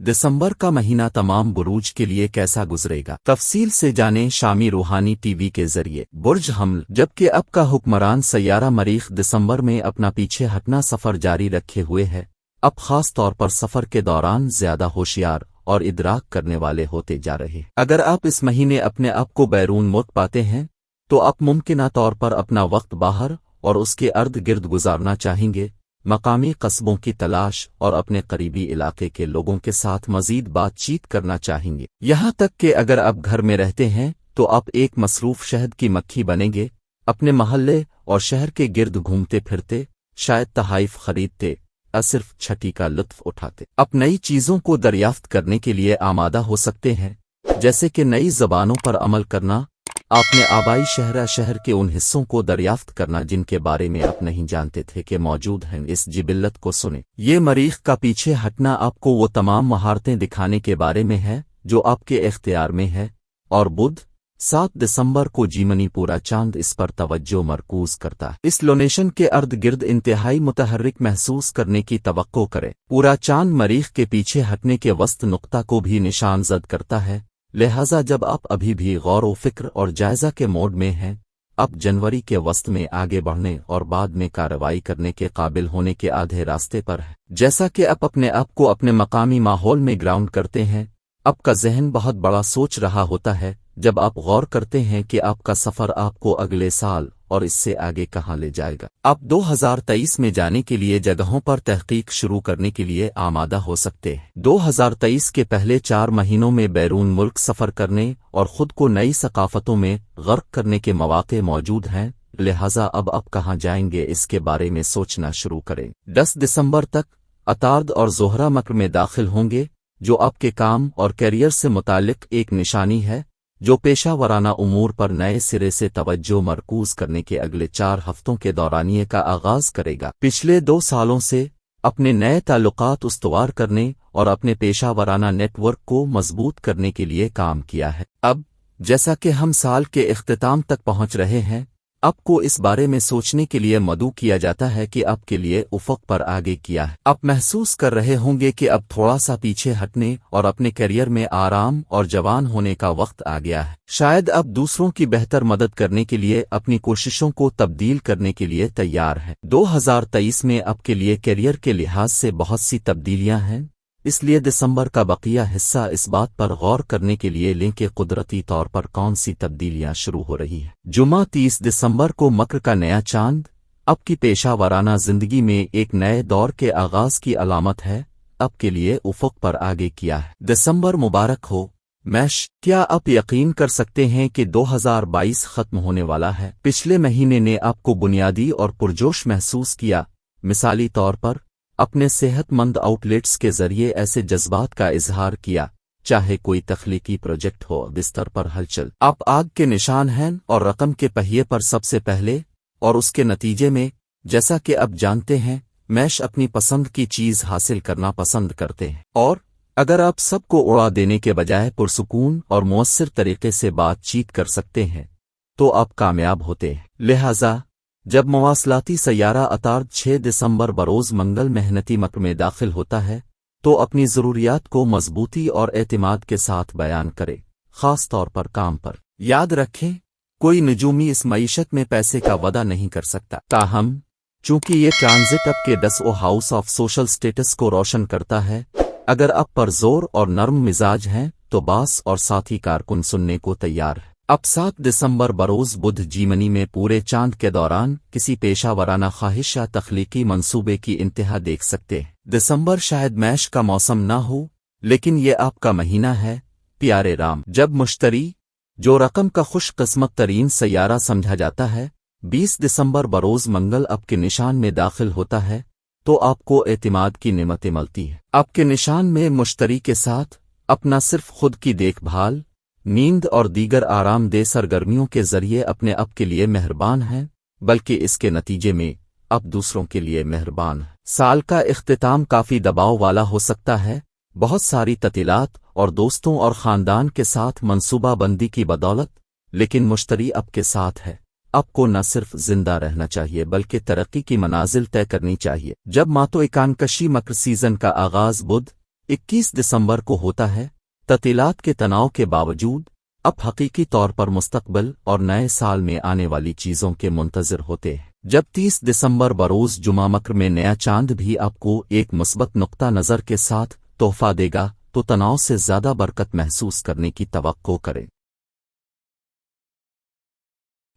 दिसंबर का महीना तमाम बुरूज के लिए कैसा गुजरेगा, तफसील से जानें शामी रूहानी टीवी के जरिए। बुर्ज हमल। जबकि अब का हुक्मरान सैयारा मरीख दिसंबर में अपना पीछे हटना सफर जारी रखे हुए है, अब खास तौर पर सफर के दौरान ज्यादा होशियार और इदराक करने वाले होते जा रहे। अगर आप इस महीने अपने आप को बैरून मुल्क पाते हैं तो आप मुमकिना तौर पर अपना वक्त बाहर और उसके अर्द गिर्द गुजारना चाहेंगे, मकामी कस्बों की तलाश और अपने करीबी इलाके के लोगों के साथ मजीद बातचीत करना चाहेंगे। यहाँ तक कि अगर आप घर में रहते हैं तो आप एक मसरूफ शहद की मक्खी बनेंगे, अपने महल्ले और शहर के गिर्द घूमते फिरते, शायद तहाइफ खरीदते या सिर्फ छठी का लुत्फ उठाते। आप नई चीज़ों को दरियाफ्त करने के लिए आमादा हो सकते हैं, जैसे कि नई ज़बानों पर अमल करना, आपने आबाई शहर के उन हिस्सों को दरियाफ्त करना जिनके बारे में आप नहीं जानते थे कि मौजूद हैं। इस जिबिल्लत को सुने। ये मरीख का पीछे हटना आपको वो तमाम महारतें दिखाने के बारे में है जो आपके इख्तियार में है, और बुध 7 दिसंबर को जीमनी पूरा चांद इस पर तवज्जो मरकूज करता है। इस लोनेशन के अर्द गिर्द इंतहाई मुतहर्रिक महसूस करने की तवक्को करें। पूरा चांद मरीख के पीछे हटने के वस्त नुक्ता को भी निशान जद करता है, लिहाजा जब आप अभी भी गौर व फिक्र और जायजा के मोड में हैं, अब जनवरी के वस्त में आगे बढ़ने और बाद में कार्रवाई करने के काबिल होने के आधे रास्ते पर है। जैसा कि आप अपने आप को अपने मकामी माहौल में ग्राउंड करते हैं, आपका जहन बहुत बड़ा सोच रहा होता है जब आप गौर करते हैं कि आपका सफ़र आपको अगले साल और इससे आगे कहाँ ले जाएगा। आप 2023 में जाने के लिए जगहों पर तहकीक शुरू करने के लिए आमादा हो सकते हैं। 2023 के पहले 4 महीनों में बैरून मुल्क सफ़र करने और ख़ुद को नई सकाफ़तों में गर्क करने के मौक़े मौजूद हैं, लिहाजा अब आप कहाँ जाएंगे इसके बारे में सोचना शुरू करें। 10 दिसंबर तक अतार्द और ज़ोहरा मकर में दाखिल होंगे, जो आपके काम और कैरियर से मुतालिक एक निशानी है जो पेशा वराना उमूर पर नए सिरे से तवज्जो मरकूज करने के अगले 4 हफ्तों के दौरानिए का आगाज करेगा। पिछले 2 सालों से अपने नए ताल्लुकात उस्तवार करने और अपने पेशा वराना नेटवर्क को मजबूत करने के लिए काम किया है। अब जैसा कि हम साल के इख्तिताम तक पहुंच रहे हैं, आपको इस बारे में सोचने के लिए मदऊ किया जाता है कि आपके लिए उफ़क़ पर आगे किया है। आप महसूस कर रहे होंगे कि अब थोड़ा सा पीछे हटने और अपने करियर में आराम और जवान होने का वक्त आ गया है। शायद अब दूसरों की बेहतर मदद करने के लिए अपनी कोशिशों को तब्दील करने के लिए तैयार हैं। 2023 में आपके लिए करियर के लिहाज से बहुत सी तब्दीलियां हैं, इसलिए दिसंबर का बकिया हिस्सा इस बात पर गौर करने के लिए लें कि कुदरती तौर पर कौन सी तब्दीलियां शुरू हो रही हैं। जुमा 30 दिसंबर को मकर का नया चांद आपकी पेशा वराना जिंदगी में एक नए दौर के आगाज की अलामत है, आपके लिए उफ़क़ पर आगे किया है। दिसंबर मुबारक हो। मैश, क्या आप यकीन कर सकते हैं कि 2022 खत्म होने वाला है? पिछले महीने ने आपको बुनियादी और पुरजोश महसूस किया, मिसाली तौर पर अपने सेहतमंद आउटलेट्स के जरिए ऐसे जज्बात का इजहार किया, चाहे कोई तख्लीकी प्रोजेक्ट हो, बिस्तर पर हलचल। आप आग के निशान हैं और रकम के पहिए पर सबसे पहले, और उसके नतीजे में, जैसा कि अब जानते हैं, मैश अपनी पसंद की चीज हासिल करना पसंद करते हैं। और अगर आप सबको उड़ा देने के बजाय पुरसुकून और मुअस्सिर तरीके से बातचीत कर सकते हैं तो आप कामयाब होते हैं। लिहाजा जब मवासलाती सैयारा अतार्द 6 दिसंबर बरोज़ मंगल मेहनती मकर में दाखिल होता है तो अपनी ज़रूरियात को मजबूती और एतिमाद के साथ बयान करे, ख़ास तौर पर काम पर। याद रखें, कोई नजूमी इस मईशत में पैसे का वादा नहीं कर सकता। ताहम चूंकि ये ट्रांजिट आपके 10 हाउस ऑफ सोशल स्टेटस को रोशन करता है, अगर आप पर जोर और नर्म मिजाज हैं तो बास और साथी कारकुन सुनने को तैयार है। अब 7 दिसंबर बरोज़ बुध जीमनी में पूरे चांद के दौरान किसी पेशा वराना ख्वाहिश या तख्लीकी मंसूबे की इंतहा देख सकते हैं। दिसंबर शायद मैश का मौसम ना हो, लेकिन ये आपका महीना है प्यारे राम, जब मुश्तरी, जो रकम का खुशकिस्मत तरीन सैयारा समझा जाता है, 20 दिसंबर बरोज़ मंगल आपके निशान में दाखिल होता है तो आपको एतिमाद की नेमतें मिलती हैं। आपके निशान में मुश्तरी के साथ अपना सिर्फ खुद की देखभाल, नींद और दीगर आरामदेह सरगर्मियों के जरिए अपने आप के लिए मेहरबान हैं, बल्कि इसके नतीजे में अब दूसरों के लिए मेहरबान है। साल का इख्तिताम काफी दबाव वाला हो सकता है, बहुत सारी ततीलात और दोस्तों और खानदान के साथ मंसूबा बंदी की बदौलत, लेकिन मुश्तरी अब के साथ है। आपको न सिर्फ जिंदा रहना चाहिए बल्कि तरक्की की मनाजिल तय करनी चाहिए। जब मातो इकानकशी मकर सीजन का आगाज बुध 21 दिसंबर को होता है। ततीलात के तनाव के बावजूद अब हकीकी तौर पर मुस्तकबिल और नए साल में आने वाली चीज़ों के मुंतज़िर होते हैं। जब 30 दिसंबर बरोज़ जुमा मकर में नया चांद भी आपको एक मुस्बत नुक्ता नज़र के साथ तोहफा देगा तो तनाव से ज़्यादा बरकत महसूस करने की तवक्को करें।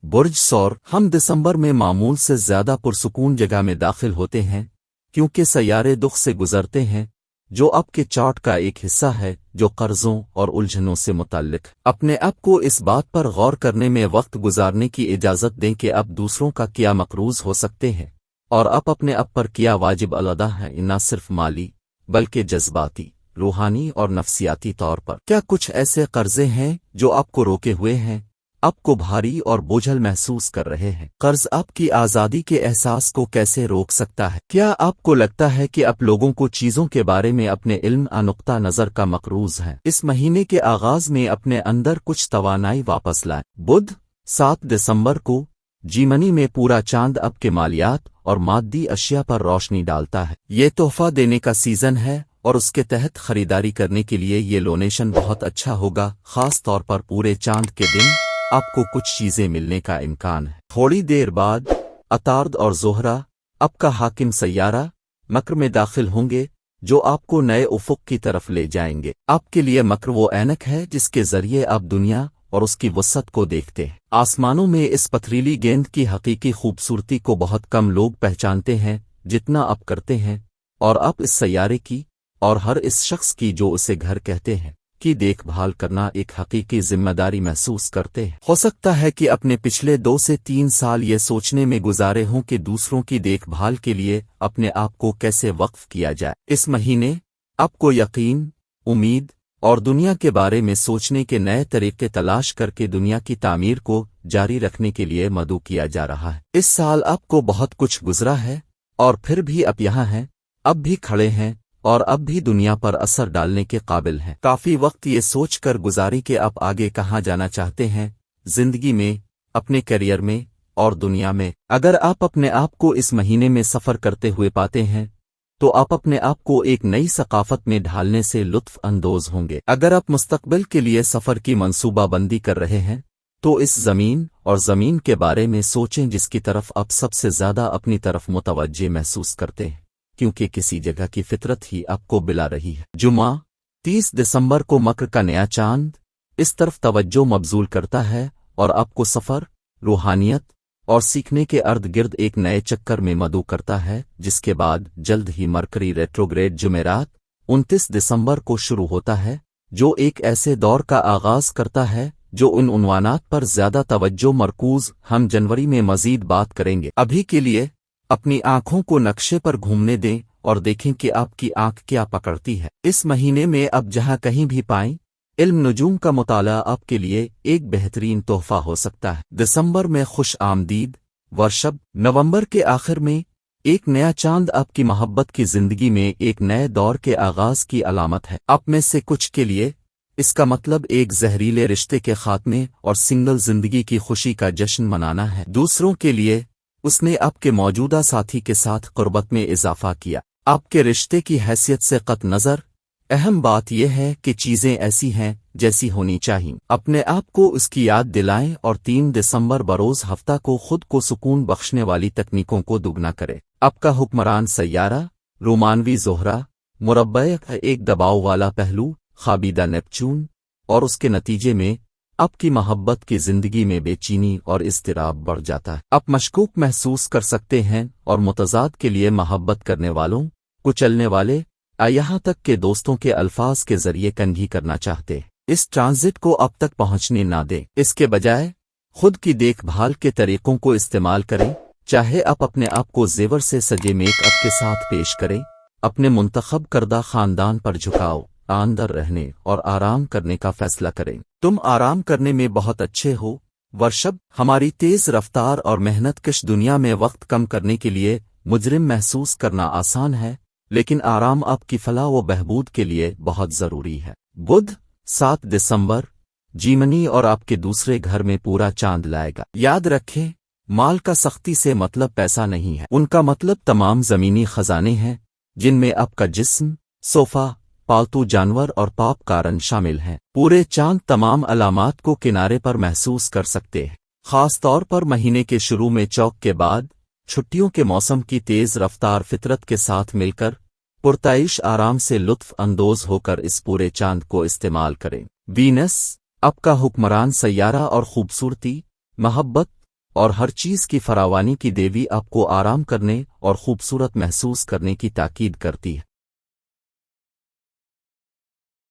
बुर्ज सौर, हम दिसंबर में मामूल से ज़्यादा पुरसुकून जगह में दाखिल होते हैं क्योंकि सैयारे दुख से गुजरते हैं, जो आपके चार्ट का एक हिस्सा है जो कर्जों और उलझनों से मुताल्लिक। अपने आप को इस बात पर गौर करने में वक्त गुजारने की इजाज़त दें कि आप दूसरों का क्या मकरूज हो सकते हैं और आप अपने आप पर क्या वाजिब अलअदा है, न सिर्फ माली बल्कि जज्बाती, रूहानी और नफ्सियाती तौर पर। क्या कुछ ऐसे कर्जे हैं जो आपको रोके हुए हैं, आपको भारी और बोझल महसूस कर रहे हैं? कर्ज आपकी आज़ादी के एहसास को कैसे रोक सकता है? क्या आपको लगता है कि आप लोगों को चीज़ों के बारे में अपने इल्म नुक्ता नज़र का मकरूज है? इस महीने के आगाज में अपने अंदर कुछ तवानाई वापस लाएं। बुध, 7 दिसंबर को जीमनी में पूरा चांद आपके मालियात और मादी अशिया पर रोशनी डालता है। ये तोहफा देने का सीजन है और उसके तहत खरीदारी करने के लिए ये लोनेशन बहुत अच्छा होगा। खास तौर पर पूरे चांद के दिन आपको कुछ चीजें मिलने का इम्कान है। थोड़ी देर बाद अतार्द और ज़ोहरा, आपका हाकिम सैयारा, मकर में दाखिल होंगे जो आपको नए उफुक की तरफ ले जाएंगे। आपके लिए मकर वो ऐनक है जिसके जरिए आप दुनिया और उसकी वसअत को देखते हैं। आसमानों में इस पथरीली गेंद की हकीकी खूबसूरती को बहुत कम लोग पहचानते हैं जितना आप करते हैं, और आप इस सैयारे की और हर इस शख्स की जो उसे घर कहते हैं की देखभाल करना एक हकीकी जिम्मेदारी महसूस करते हैं। हो सकता है कि अपने पिछले 2 से 3 साल ये सोचने में गुजारे हों कि दूसरों की देखभाल के लिए अपने आप को कैसे वक्फ किया जाए। इस महीने आपको यकीन, उम्मीद और दुनिया के बारे में सोचने के नए तरीके तलाश करके दुनिया की तामीर को जारी रखने के लिए मदऊ किया जा रहा है। इस साल आपको बहुत कुछ गुजरा है और फिर भी आप यहाँ हैं, अब भी खड़े हैं और अब भी दुनिया पर असर डालने के काबिल हैं। काफी वक्त ये सोच कर गुजारी कि आप आगे कहाँ जाना चाहते हैं, जिंदगी में, अपने करियर में और दुनिया में। अगर आप अपने आप को इस महीने में सफर करते हुए पाते हैं तो आप अपने आप को एक नई सकाफत में ढालने से लुत्फ अंदोज होंगे। अगर आप मुस्तकबिल के लिए सफर की मंसूबाबंदी कर रहे हैं तो इस जमीन और जमीन के बारे में सोचें जिसकी तरफ आप सबसे ज्यादा अपनी तरफ मुतवज्जे महसूस करते हैं, क्योंकि किसी जगह की फितरत ही आपको बिला रही है। जुमा, 30 दिसंबर को मकर का नया चांद इस तरफ तवज्जो मबजूल करता है और आपको सफर, रूहानियत और सीखने के अर्द गिर्द एक नए चक्कर में मदऊ करता है, जिसके बाद जल्द ही मरकरी रेट्रोग्रेड जुमेरात 29 दिसंबर को शुरू होता है, जो एक ऐसे दौर का आगाज करता है जो उन उन्वानात पर ज्यादा तवज्जो मरकूज हम जनवरी में मजीद बात करेंगे। अभी के लिए अपनी आंखों को नक्शे पर घूमने दें और देखें कि आपकी आंख क्या पकड़ती है। इस महीने में अब जहां कहीं भी पाएं, इल्म नजूम का मुताला आपके लिए एक बेहतरीन तोहफा हो सकता है। दिसंबर में खुश आमदीद वर्षब, नवंबर के आखिर में एक नया चांद आपकी मोहब्बत की जिंदगी में एक नए दौर के आगाज की अलामत है। आप में से कुछ के लिए इसका मतलब एक जहरीले रिश्ते के खात्मे और सिंगल जिंदगी की खुशी का जश्न मनाना है। दूसरों के लिए उसने आपके मौजूदा साथी के साथ कुर्बत में इजाफा किया। आपके रिश्ते की हैसियत से कत नज़र अहम बात यह है कि चीज़ें ऐसी हैं जैसी होनी चाहिए। अपने आप को उसकी याद दिलाएं और 3 दिसंबर बरोज हफ्ता को खुद को सुकून बख्शने वाली तकनीकों को दुगना करें। आपका हुक्मरान सैयारा रोमानवी ज़ोहरा, मुरब्बे का एक दबाव वाला पहलू खाबीदा नेपच्यून, और उसके नतीजे में आपकी मोहब्बत की जिंदगी में बेचैनी और इज़्तिराब बढ़ जाता है। आप मशकूक महसूस कर सकते हैं और मुतज़ाद के लिए मोहब्बत करने वालों, कुचलने वाले, यहाँ तक के दोस्तों के अल्फाज के जरिए कंघी करना चाहते हैं। इस ट्रांजिट को अब तक पहुंचने ना दें। इसके बजाय खुद की देखभाल के तरीकों को इस्तेमाल करें। चाहे आप अपने आप को जेवर से सजे मेकअप के साथ पेश करें, अपने मुंतखब करदा खानदान पर झुकाओ, अंदर रहने और आराम करने का फैसला करें। तुम आराम करने में बहुत अच्छे हो वर्षब। हमारी तेज रफ्तार और मेहनतकश दुनिया में वक्त कम करने के लिए मुजरिम महसूस करना आसान है, लेकिन आराम आपकी फलाह व बहबूद के लिए बहुत जरूरी है। बुध, 7 दिसंबर जीमनी और आपके दूसरे घर में पूरा चांद लाएगा। याद रखें, माल का सख्ती से मतलब पैसा नहीं है, उनका मतलब तमाम जमीनी खजाने हैं जिनमें आपका जिस्म, सोफा, पालतू जानवर और पाप कारण शामिल हैं। पूरे चांद तमाम अलामात को किनारे पर महसूस कर सकते हैं, खास तौर पर महीने के शुरू में चौक के बाद। छुट्टियों के मौसम की तेज रफ्तार फितरत के साथ मिलकर पुरताइश आराम से लुत्फ अंदोज होकर इस पूरे चांद को इस्तेमाल करें। वीनस आपका हुक्मरान सैयारा और खूबसूरती, मोहब्बत और हर चीज की फरावानी की देवी आपको आराम करने और खूबसूरत महसूस करने की ताकीद करती है।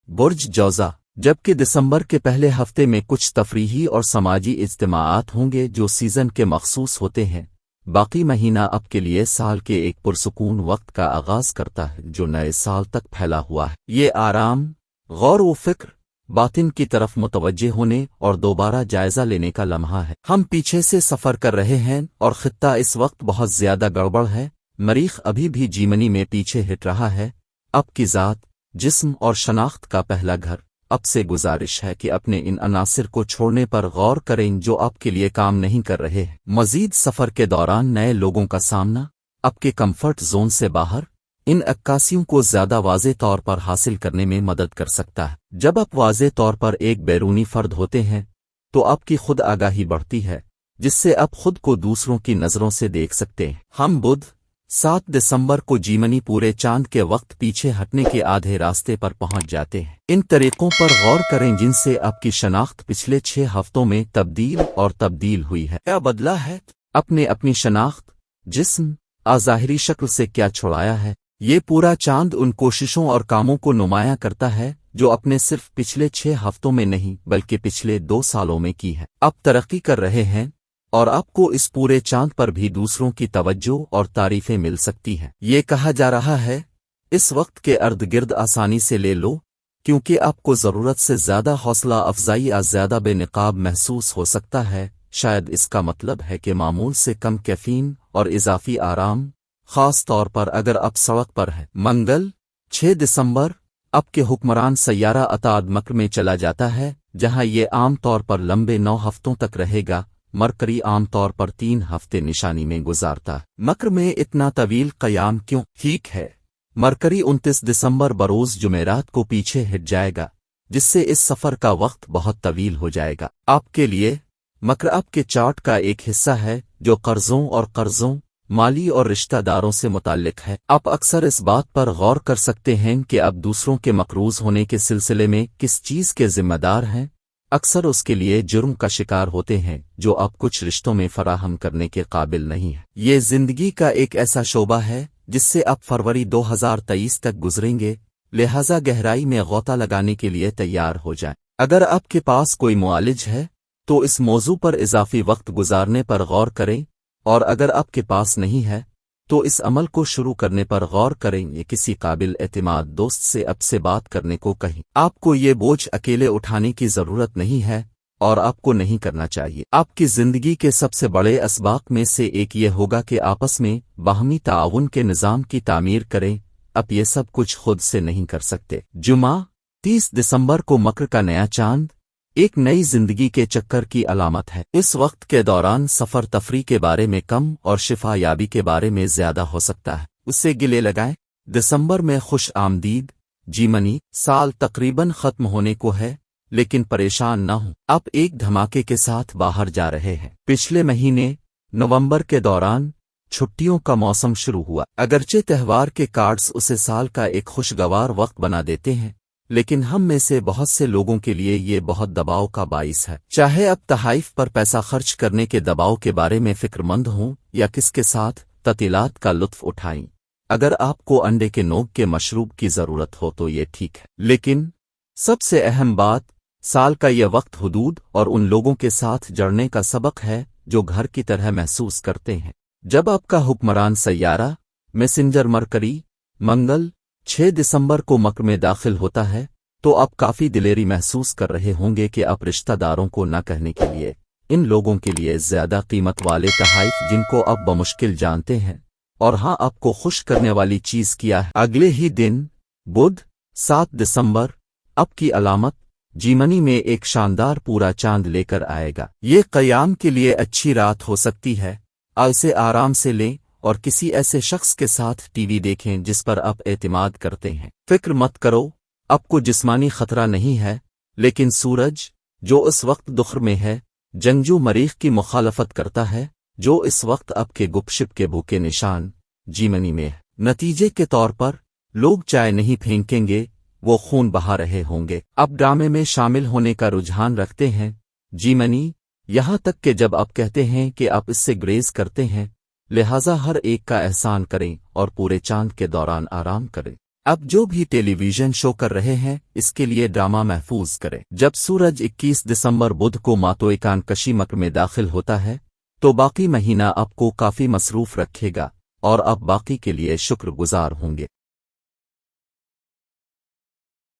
बुर्ज जौज़ा, जबकि दिसंबर के पहले हफ्ते में कुछ तफरीही और समाजी इज्तिमाआत होंगे जो सीजन के मखसूस होते हैं, बाकी महीना आपके लिए साल के एक पुरसुकून वक्त का आगाज करता है जो नए साल तक फैला हुआ है। ये आराम, गौर व फिक्र, बातिन की तरफ मुतवज्जे होने और दोबारा जायजा लेने का लम्हा है। हम पीछे से सफर कर रहे हैं और खित्ता इस वक्त बहुत ज्यादा गड़बड़ है। मरीख अभी भी जीमनी में पीछे हिट रहा है। अब की ज़ात, जिस्म और शनाख्त का पहला घर। अब से गुजारिश है कि अपने इन अनासिर को छोड़ने पर गौर करें जो आपके लिए काम नहीं कर रहे हैं। मजीद सफर के दौरान नए लोगों का सामना आपके कंफर्ट जोन से बाहर इन अक्कासियों को ज्यादा वाज़े तौर पर हासिल करने में मदद कर सकता है। जब आप वाज़े तौर पर एक बैरूनी फर्द होते हैं तो आपकी खुद आगाही बढ़ती है, जिससे आप खुद को दूसरों की नजरों से देख सकते हैं। हम बुध 7 दिसंबर को जीमनी पूरे चांद के वक्त पीछे हटने के आधे रास्ते पर पहुंच जाते हैं। इन तरीकों पर गौर करें जिनसे आपकी शनाख्त पिछले 6 हफ्तों में तब्दील हुई है। क्या बदला है? अपने अपनी शनाख्त, जिस्म, आज़ाहिरी शक्ल से क्या छुड़ाया है? ये पूरा चांद उन कोशिशों और कामों को नुमायां करता है जो अपने सिर्फ पिछले 6 हफ्तों में नहीं बल्कि पिछले 2 सालों में की है। आप तरक्की कर रहे हैं और आपको इस पूरे चांद पर भी दूसरों की तवज्जो और तारीफें मिल सकती हैं। ये कहा जा रहा है, इस वक्त के अर्द गिर्द आसानी से ले लो, क्योंकि आपको ज़रूरत से ज़्यादा हौसला अफजाई या ज़्यादा बेनकाब महसूस हो सकता है। शायद इसका मतलब है कि मामूल से कम कैफीन और इजाफी आराम, खास तौर पर अगर आप सड़क पर हैं। मंगल 6 दिसंबर आपके हुक्मरान सैयारा अताद मकर में चला जाता है, जहां ये आम तौर पर लंबे 9 हफ्तों तक रहेगा। मरकरी आम तौर पर 3 हफ्ते निशानी में गुजारता है। मकर में इतना तवील क़याम क्यों? ठीक है, मरकरी 29 दिसंबर बरोज जुमेरात को पीछे हट जाएगा, जिससे इस सफर का वक्त बहुत तवील हो जाएगा। आपके लिए मकर आपके चार्ट का एक हिस्सा है जो कर्जों, माली और रिश्तेदारों से मुताल्लिक है। आप अक्सर इस बात पर गौर कर सकते हैं कि आप दूसरों के मकरूज होने के सिलसिले में किस चीज के जिम्मेदार हैं। अक्सर उसके लिए जुर्म का शिकार होते हैं जो आप कुछ रिश्तों में फराहम करने के काबिल नहीं है। ये जिंदगी का एक ऐसा शोबा है जिससे आप फरवरी 2023 तक गुजरेंगे, लिहाजा गहराई में गौता लगाने के लिए तैयार हो जाएं। अगर आपके पास कोई मुआलिज है तो इस मौजू पर इजाफी वक्त गुजारने पर गौर करें, और अगर आपके पास नहीं है तो इस अमल को शुरू करने पर गौर करें। ये किसी काबिल एतमाद दोस्त से अब से बात करने को कहें। आपको ये बोझ अकेले उठाने की जरूरत नहीं है और आपको नहीं करना चाहिए। आपकी जिंदगी के सबसे बड़े असबाक में से एक ये होगा कि आपस में बाहमी ताउन के निज़ाम की तामीर करें। अब ये सब कुछ खुद से नहीं कर सकते। जुमा 30 दिसंबर को मकर का नया चांद एक नई जिंदगी के चक्कर की अलामत है। इस वक्त के दौरान सफर तफरी के बारे में कम और शिफा याबी के बारे में ज्यादा हो सकता है। उससे गिले लगाएं। दिसंबर में खुश आमदीद जीमनी साल तकरीबन खत्म होने को है, लेकिन परेशान न हो, आप एक धमाके के साथ बाहर जा रहे हैं। पिछले महीने नवंबर के दौरान छुट्टियों का मौसम शुरू हुआ। अगरचे त्यौहार के कार्ड्स उसे साल का एक खुशगवार वक्त बना देते हैं, लेकिन हम में से बहुत से लोगों के लिए ये बहुत दबाव का बाइस है। चाहे अब तहाइफ पर पैसा खर्च करने के दबाव के बारे में फिक्रमंद हों या किसके साथ ततीलात का लुत्फ उठाएं। अगर आपको अंडे के नोक के मशरूब की जरूरत हो तो ये ठीक है, लेकिन सबसे अहम बात, साल का यह वक्त हुदूद और उन लोगों के साथ जड़ने का सबक है जो घर की तरह महसूस करते हैं। जब आपका हुक्मरान सैयारा मैसेंजर मरकरी मंगल 6 दिसंबर को मकर में दाखिल होता है तो आप काफी दिलेरी महसूस कर रहे होंगे कि आप रिश्तेदारों को न कहने के लिए इन लोगों के लिए ज्यादा कीमत वाले तहाइफ जिनको आप बमुश्किल जानते हैं और हाँ आपको खुश करने वाली चीज किया है। अगले ही दिन बुध 7 दिसंबर आपकी अलामत जीमनी में एक शानदार पूरा चांद लेकर आएगा। ये क़याम के लिए अच्छी रात हो सकती है। इसे आराम से लें और किसी ऐसे शख्स के साथ टीवी देखें जिस पर आप एतमाद करते हैं। फिक्र मत करो, آپ کو جسمانی خطرہ نہیں ہے، لیکن سورج جو اس وقت دخر میں ہے، جنگجو مریخ کی مخالفت کرتا ہے، جو اس وقت آپ کے گپ شپ کے بھوکے نشان جیمنی میں ہے۔ نتیجے کے طور پر لوگ چائے نہیں پھینکیں گے، وہ خون بہا رہے ہوں گے۔ اب ڈرامے میں شامل ہونے کا رجحان رکھتے ہیں جیمنی، یہاں تک کہ جب آپ کہتے ہیں کہ آپ اس سے گریز کرتے ہیں، لہذا ہر ایک کا احسان کریں اور پورے چاند کے دوران آرام کریں۔ اب جو بھی ٹیلی ویژن شو کر رہے ہیں اس کے لیے ڈرامہ محفوظ کریں۔ جب سورج 21 دسمبر بدھ کو ماتوئکان کشی مکر میں داخل ہوتا ہے تو باقی مہینہ آپ کو کافی مصروف رکھے گا اور آپ باقی کے لیے شکر گزار ہوں گے۔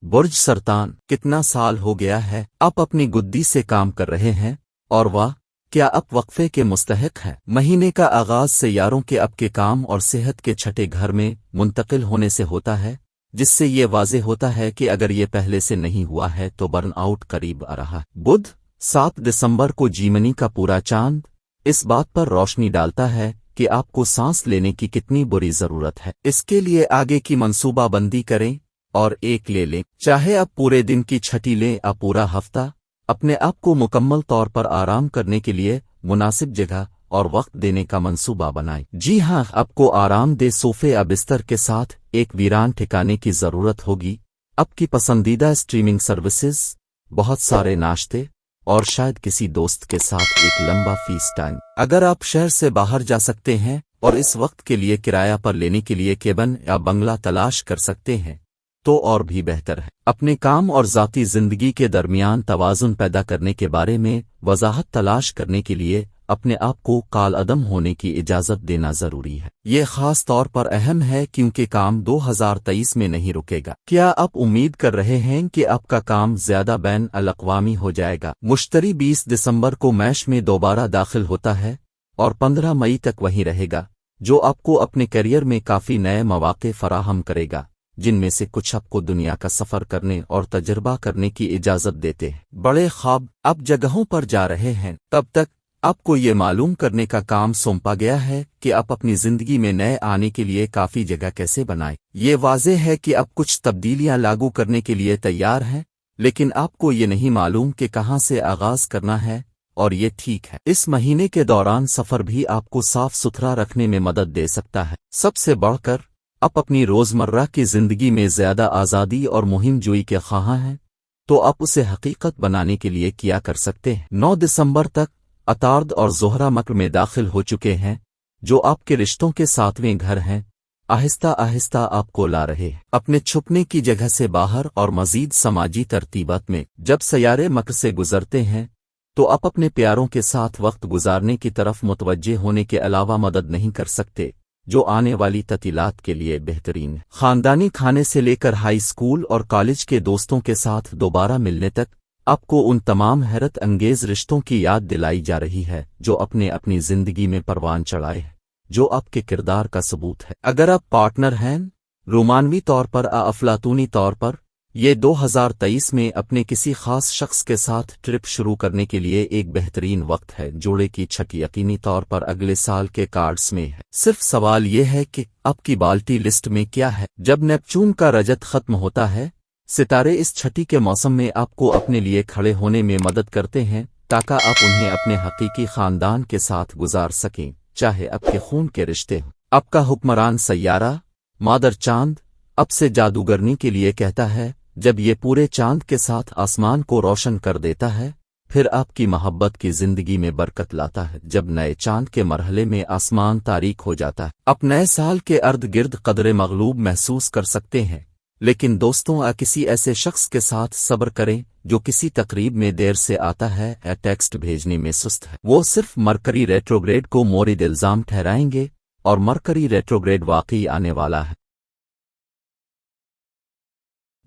برج سرطان، کتنا سال ہو گیا ہے آپ اپنی گدی سے کام کر رہے ہیں، اور واہ کیا آپ وقفے کے مستحق ہیں۔ مہینے کا آغاز سیاروں کے آپ کے کام اور صحت کے چھٹے گھر میں منتقل ہونے سے ہوتا ہے، جس سے یہ واضح ہوتا ہے کہ اگر یہ پہلے سے نہیں ہوا ہے تو برن آؤٹ قریب آ رہا ہے۔ بدھ 7 دسمبر کو جیمنی کا پورا چاند اس بات پر روشنی ڈالتا ہے کہ آپ کو سانس لینے کی کتنی بری ضرورت ہے۔ اس کے لیے آگے کی منصوبہ بندی کریں اور ایک لے لیں، چاہے آپ پورے دن کی چھٹی لیں یا پورا ہفتہ۔ اپنے آپ کو مکمل طور پر آرام کرنے کے لیے مناسب جگہ اور وقت دینے کا منصوبہ بنائیں۔ جی ہاں، آپ کو آرام دہ صوفے یا بستر کے ساتھ ایک ویران ٹھکانے کی ضرورت ہوگی، آپ کی پسندیدہ اسٹریمنگ سروسز، بہت سارے ناشتے اور شاید کسی دوست کے ساتھ ایک لمبا فیس ٹائم۔ اگر آپ شہر سے باہر جا سکتے ہیں اور اس وقت کے لیے کرایہ پر لینے کے لیے کیبن یا بنگلہ تلاش کر سکتے ہیں تو اور بھی بہتر ہے۔ اپنے کام اور ذاتی زندگی کے درمیان توازن پیدا کرنے کے بارے میں وضاحت تلاش کرنے کے لیے اپنے آپ کو کالعدم ہونے کی اجازت دینا ضروری ہے۔ یہ خاص طور پر اہم ہے کیونکہ کام 2023 میں نہیں رکے گا۔ کیا آپ امید کر رہے ہیں کہ آپ کا کام زیادہ بین الاقوامی ہو جائے گا؟ مشتری 20 دسمبر کو میش میں دوبارہ داخل ہوتا ہے اور 15 مئی تک وہیں رہے گا، جو آپ کو اپنے کیریئر میں کافی نئے مواقع فراہم کرے گا، جن میں سے کچھ آپ کو دنیا کا سفر کرنے اور تجربہ کرنے کی اجازت دیتے ہیں۔ بڑے خواب آپ جگہوں پر جا رہے ہیں، تب تک آپ کو یہ معلوم کرنے کا کام سونپا گیا ہے کہ آپ اپنی زندگی میں نئے آنے کے لیے کافی جگہ کیسے بنائیں۔ یہ واضح ہے کہ آپ کچھ تبدیلیاں لاگو کرنے کے لیے تیار ہیں، لیکن آپ کو یہ نہیں معلوم کہ کہاں سے آغاز کرنا ہے، اور یہ ٹھیک ہے۔ اس مہینے کے دوران سفر بھی آپ کو صاف ستھرا رکھنے میں مدد دے سکتا ہے۔ سب سے بڑھ کر آپ اپنی روزمرہ کی زندگی میں زیادہ آزادی اور مہم جوئی کے خواہاں ہیں تو آپ اسے حقیقت بنانے کے لیے کیا کر سکتے ہیں۔ 9 دسمبر تک عطارد اور زہرہ مکر میں داخل ہو چکے ہیں، جو آپ کے رشتوں کے 7ویں گھر ہیں، آہستہ آہستہ آپ کو لا رہے ہیں اپنے چھپنے کی جگہ سے باہر اور مزید سماجی ترتیبات میں۔ جب سیارے مکر سے گزرتے ہیں تو آپ اپنے پیاروں کے ساتھ وقت گزارنے کی طرف متوجہ ہونے کے علاوہ مدد نہیں کر سکتے، جو آنے والی تعطیلات کے لیے بہترین ہے۔ خاندانی کھانے سے لے کر ہائی اسکول اور کالج کے دوستوں کے ساتھ دوبارہ ملنے تک آپ کو ان تمام حیرت انگیز رشتوں کی یاد دلائی جا رہی ہے جو اپنی زندگی میں پروان چڑھائے ہیں، جو آپ کے کردار کا ثبوت ہے۔ اگر آپ پارٹنر ہیں، رومانوی طور پر یا افلاطونی طور پر، یہ 2023 میں اپنے کسی خاص شخص کے ساتھ ٹرپ شروع کرنے کے لیے ایک بہترین وقت ہے۔ جوڑے کی چھٹ یقینی طور پر اگلے سال کے کارڈز میں ہے، صرف سوال یہ ہے کہ آپ کی بالٹی لسٹ میں کیا ہے۔ جب نیپچون کا رجت ختم ہوتا ہے، ستارے اس چھٹی کے موسم میں آپ کو اپنے لیے کھڑے ہونے میں مدد کرتے ہیں تاکہ آپ انہیں اپنے حقیقی خاندان کے ساتھ گزار سکیں، چاہے آپ کے خون کے رشتے ہوں۔ آپ کا حکمران سیارہ مادر چاند اب سے جادوگرنی کے لیے کہتا ہے، جب یہ پورے چاند کے ساتھ آسمان کو روشن کر دیتا ہے، پھر آپ کی محبت کی زندگی میں برکت لاتا ہے۔ جب نئے چاند کے مرحلے میں آسمان تاریک ہو جاتا ہے، آپ نئے سال کے ارد گرد قدرے مغلوب محسوس کر سکتے ہیں، لیکن دوستوں یا کسی ایسے شخص کے ساتھ صبر کریں جو کسی تقریب میں دیر سے آتا ہے یا ٹیکسٹ بھیجنے میں سست ہے۔ وہ صرف مرکری ریٹروگریڈ کو مورد الزام ٹھہرائیں گے، اور مرکری ریٹروگریڈ واقعی آنے والا ہے۔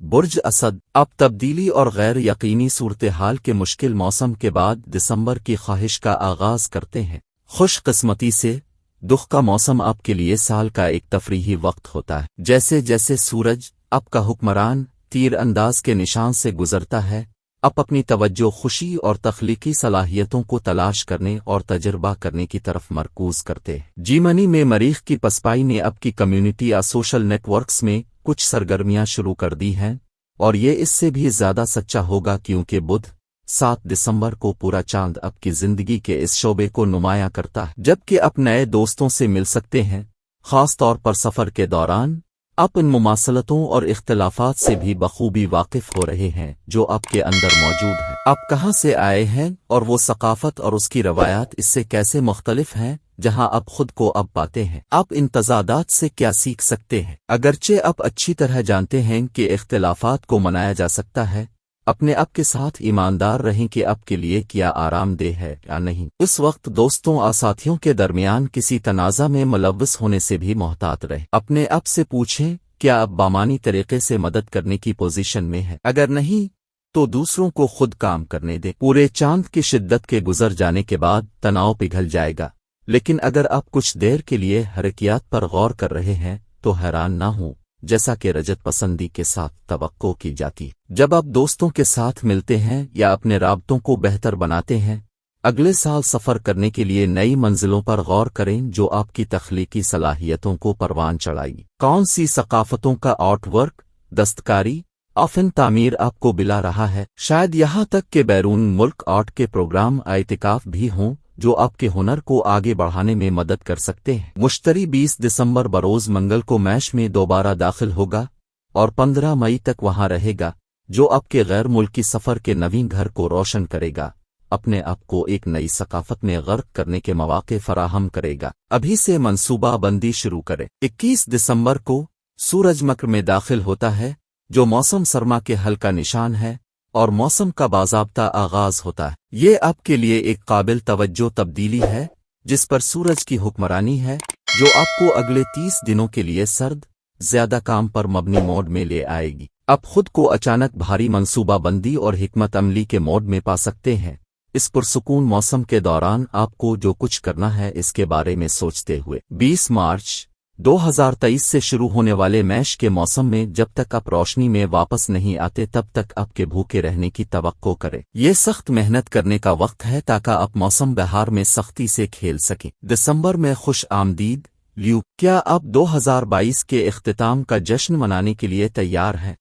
برج اسد، اب تبدیلی اور غیر یقینی صورتحال کے مشکل موسم کے بعد دسمبر کی خواہش کا آغاز کرتے ہیں۔ خوش قسمتی سے دکھ کا موسم آپ کے لیے سال کا ایک تفریحی وقت ہوتا ہے۔ جیسے جیسے سورج آپ کا حکمران تیر انداز کے نشان سے گزرتا ہے، آپ اپنی توجہ خوشی اور تخلیقی صلاحیتوں کو تلاش کرنے اور تجربہ کرنے کی طرف مرکوز کرتے ہیں۔ جیمنی میں مریخ کی پسپائی نے آپ کی کمیونٹی یا سوشل نیٹ ورکس میں کچھ سرگرمیاں شروع کر دی ہیں और ये इससे भी ज्यादा सच्चा होगा क्योंकि बुध 7 दिसंबर को पूरा चांद आपकी जिंदगी के इस शोबे को नुमाया करता है, जबकि आप नए दोस्तों से मिल सकते हैं, खास तौर पर सफर के दौरान। आप इन मुमासलतों और इख्तिलाफात से भी बखूबी वाकिफ हो रहे हैं जो आपके अंदर मौजूद है। आप कहाँ से आए हैं और वो सकाफत और उसकी रवायात इससे कैसे मुख्तलिफ हैं जहाँ आप खुद को अब पाते हैं। आप इन तजादात से क्या सीख सकते हैं। अगरचे आप अच्छी तरह जानते हैं कि इख्तिलाफात को मनाया जा सकता है, अपने आप के साथ ईमानदार रहें कि आपके लिए क्या आरामदेह है या नहीं। उस वक्त दोस्तों और साथियों के दरमियान किसी तनाज़ा में मुलव्वस होने से भी मोहतात रहें। अपने आप से पूछें क्या आप बामानी तरीके से मदद करने की पोजीशन में है। अगर नहीं तो दूसरों को खुद काम करने दें। पूरे चांद की शिद्दत के गुजर जाने के बाद तनाव पिघल जाएगा, लेकिन अगर आप कुछ देर के लिए हरकियात पर गौर कर रहे हैं तो हैरान ना हो, जैसा कि रजत पसंदी के साथ तवक्को की जाती। जब आप दोस्तों के साथ मिलते हैं या अपने राबतों को बेहतर बनाते हैं, अगले साल सफ़र करने के लिए नई मंजिलों पर गौर करें जो आपकी तख्लीकी सलाहियतों को परवान चढ़ाएगी। कौन सी सकाफतों का आर्टवर्क, दस्तकारी, ऑफन तामीर आपको बिला रहा है। शायद यहाँ तक कि बैरून मुल्क आर्ट के प्रोग्राम आइतिकाफ भी हों जो आपके हुनर को आगे बढ़ाने में मदद कर सकते हैं। मुश्तरी 20 दिसंबर बरोज मंगल को मैश में दोबारा दाखिल होगा और 15 मई तक वहां रहेगा, जो आपके गैर मुल्की सफर के नवीन घर को रोशन करेगा, अपने आप को एक नई सकाफत में गर्क करने के मौके फराहम करेगा। अभी से मंसूबा बंदी शुरू करें। 21 दिसंबर को सूरज मकर में दाखिल होता है, जो मौसम सरमा के हल का निशान है और मौसम का बाज़ाब्ता आगाज होता है। ये आपके लिए एक काबिल तवज्जो तब्दीली है जिस पर सूरज की हुक्मरानी है, जो आपको अगले 30 दिनों के लिए सर्द, ज्यादा काम पर मबनी मोड में ले आएगी। आप खुद को अचानक भारी मंसूबा बंदी और हिकमत अमली के मोड में पा सकते हैं। इस पुरसुकून मौसम के दौरान आपको जो कुछ करना है इसके बारे में सोचते हुए 20 मार्च 2023 से शुरू होने वाले मैश के मौसम में जब तक आप रोशनी में वापस नहीं आते तब तक आपके भूखे रहने की तवक्को करें। ये सख्त मेहनत करने का वक्त है ताकि आप मौसम बहार में सख्ती से खेल सकें। दिसंबर में खुश आमदीद ल्यू। क्या आप 2022 के इख्तिताम का जश्न मनाने के लिए तैयार हैं।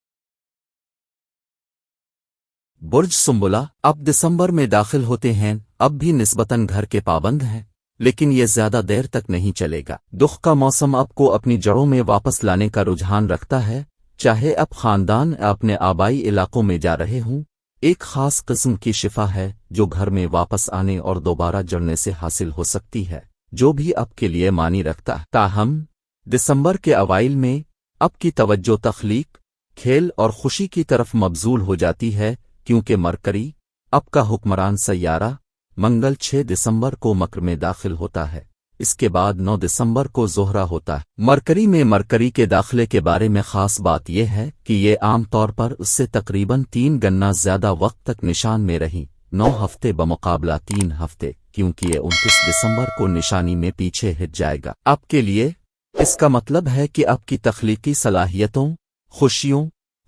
बुर्ज सुंबुला। अब दिसंबर में दाखिल होते हैं, अब भी निस्बतन घर के पाबंद हैं, लेकिन ये ज्यादा देर तक नहीं चलेगा। दुख का मौसम आपको अपनी जड़ों में वापस लाने का रुझान रखता है, चाहे आप खानदान अपने आबाई इलाकों में जा रहे हों। एक खास किस्म की शिफा है जो घर में वापस आने और दोबारा जड़ने से हासिल हो सकती है, जो भी आपके लिए मानी रखता है। ताहम दिसंबर के अवाइल में आपकी तवज्जो तख्लीक, खेल और खुशी की तरफ मबजूल हो जाती है, क्योंकि मरकरी आपका हुक्मरान सैयारा मंगल 6 दिसंबर को मकर में दाखिल होता है। इसके बाद 9 दिसंबर को ज़ोहरा होता है। मरकरी में मरकरी के दाखिले के बारे में खास बात यह है कि ये आम तौर पर उससे तकरीबन 3 गन्ना ज्यादा वक्त तक निशान में रही, 9 हफ्ते बमुकाबला 3 हफ्ते, क्योंकि ये 29 दिसंबर को निशानी में पीछे हट जाएगा। आपके लिए इसका मतलब है कि आपकी तख्लीकी सलाहियतों,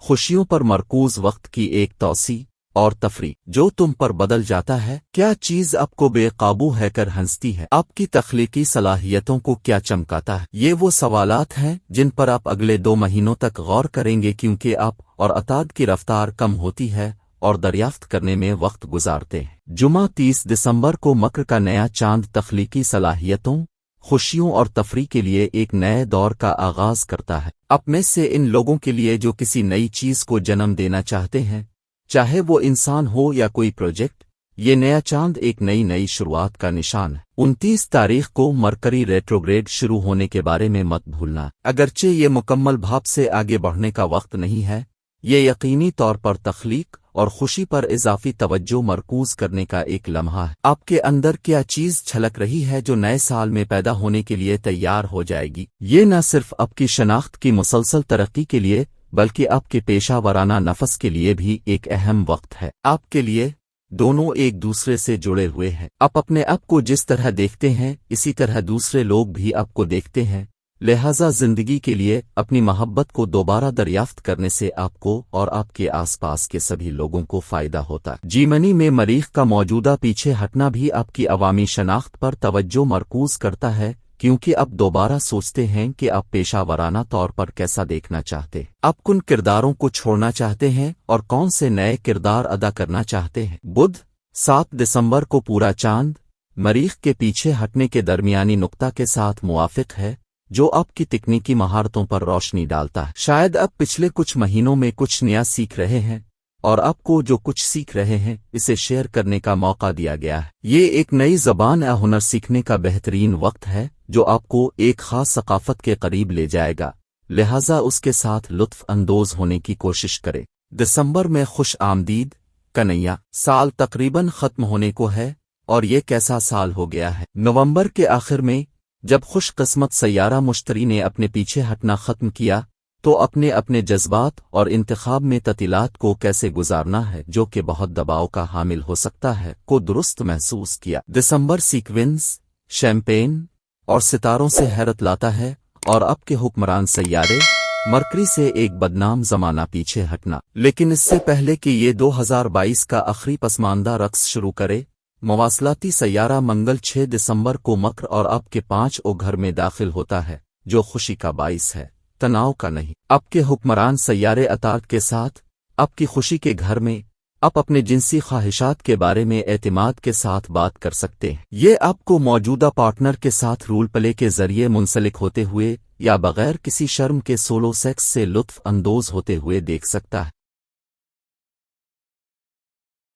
खुशियों पर मरकूज वक्त की एक तौसी और तफरी जो तुम पर बदल जाता है। क्या चीज आपको बेकाबू है कर हंसती है। आपकी तख्लीकी सलाहियतों को क्या चमकाता है। ये वो सवालात हैं जिन पर आप अगले 2 महीनों तक गौर करेंगे, क्योंकि आप और अताद की रफ्तार कम होती है और दरियाफ्त करने में वक्त गुजारते हैं। जुमा 30 दिसंबर को मकर का नया चांद तख्लीकी सलाहियतों, खुशियों और तफरी के लिए एक नए दौर का आगाज करता है। आप में से इन लोगों के लिए जो किसी नई चीज को जन्म देना चाहते हैं, चाहे वो इंसान हो या कोई प्रोजेक्ट, ये नया चांद एक नई शुरुआत का निशान है। 29 तारीख को मरकरी रेट्रोग्रेड शुरू होने के बारे में मत भूलना। अगरचे ये मुकम्मल भाप से आगे बढ़ने का वक्त नहीं है, ये यकीनी तौर पर तख्लीक और खुशी पर इजाफी तवज्जो मरकूज करने का एक लम्हा है। आपके अंदर क्या चीज छलक रही है जो नए साल में पैदा होने के लिए तैयार हो जाएगी। ये न सिर्फ आपकी शनाख्त की मुसलसल तरक्की के लिए बल्कि आपके पेशा वराना नफस के लिए भी एक अहम वक्त है। आपके लिए दोनों एक दूसरे से जुड़े हुए हैं। आप अपने आप को जिस तरह देखते हैं इसी तरह दूसरे लोग भी आपको देखते हैं, लिहाजा जिंदगी के लिए अपनी मोहब्बत को दोबारा दरियाफ्त करने से आपको और आपके आसपास के सभी लोगों को फायदा होता है। जीमनी में मरीख का मौजूदा पीछे हटना भी आपकी अवामी शनाख्त पर तवज्जो मरकूज करता है, क्योंकि अब दोबारा सोचते हैं कि आप पेशा वराना तौर पर कैसा देखना चाहते हैं, आप किन किरदारों को छोड़ना चाहते हैं और कौन से नए किरदार अदा करना चाहते हैं। बुध 7 दिसंबर को पूरा चांद मरीख के पीछे हटने के दरमियानी नुक्ता के साथ मुवाफिक है, जो आपकी तकनीकी महारतों पर रोशनी डालता है। शायद अब पिछले कुछ महीनों में कुछ नया सीख रहे हैं और आपको जो कुछ सीख रहे हैं इसे शेयर करने का मौका दिया गया है। ये एक नई ज़बान या हुनर सीखने का बेहतरीन वक्त है जो आपको एक खास सकाफत के करीब ले जाएगा, लिहाजा उसके साथ लुत्फ अंदोज होने की कोशिश करें। दिसंबर में खुश आमदीद कन्हैया। साल तकरीबन खत्म होने को है और ये कैसा साल हो गया है। नवंबर के आखिर में जब खुश किस्मत सैयारा मुश्तरी ने अपने पीछे हटना खत्म किया तो अपने अपने जज्बात और इंतखाब में ततीलात को कैसे गुजारना है, जो कि बहुत दबाव का हामिल हो सकता है, को दुरुस्त महसूस किया। दिसंबर सीक्वेंस शैम्पेन और सितारों से हैरत लाता है और आपके हुक्मरान सैयारे मरकरी से एक बदनाम जमाना पीछे हटना। लेकिन इससे पहले कि ये 2022 का आखिरी पसमानदा रक्स शुरू करे, मवासलाती सैयारा मंगल 6 दिसंबर को मकर और आपके 5 घर में दाखिल होता है, जो खुशी का बाइस है, तनाव का नहीं। आपके हुक्मरान सैयारे अतात के साथ आपकी खुशी के घर में आप अपने जिनसी ख्वाहिशात के बारे में एतमाद के साथ बात कर सकते हैं। ये आपको मौजूदा पार्टनर के साथ रूल प्ले के जरिए मुंसलिक होते हुए या बगैर किसी शर्म के सोलो सेक्स से लुत्फ अंदोज होते हुए देख सकता है।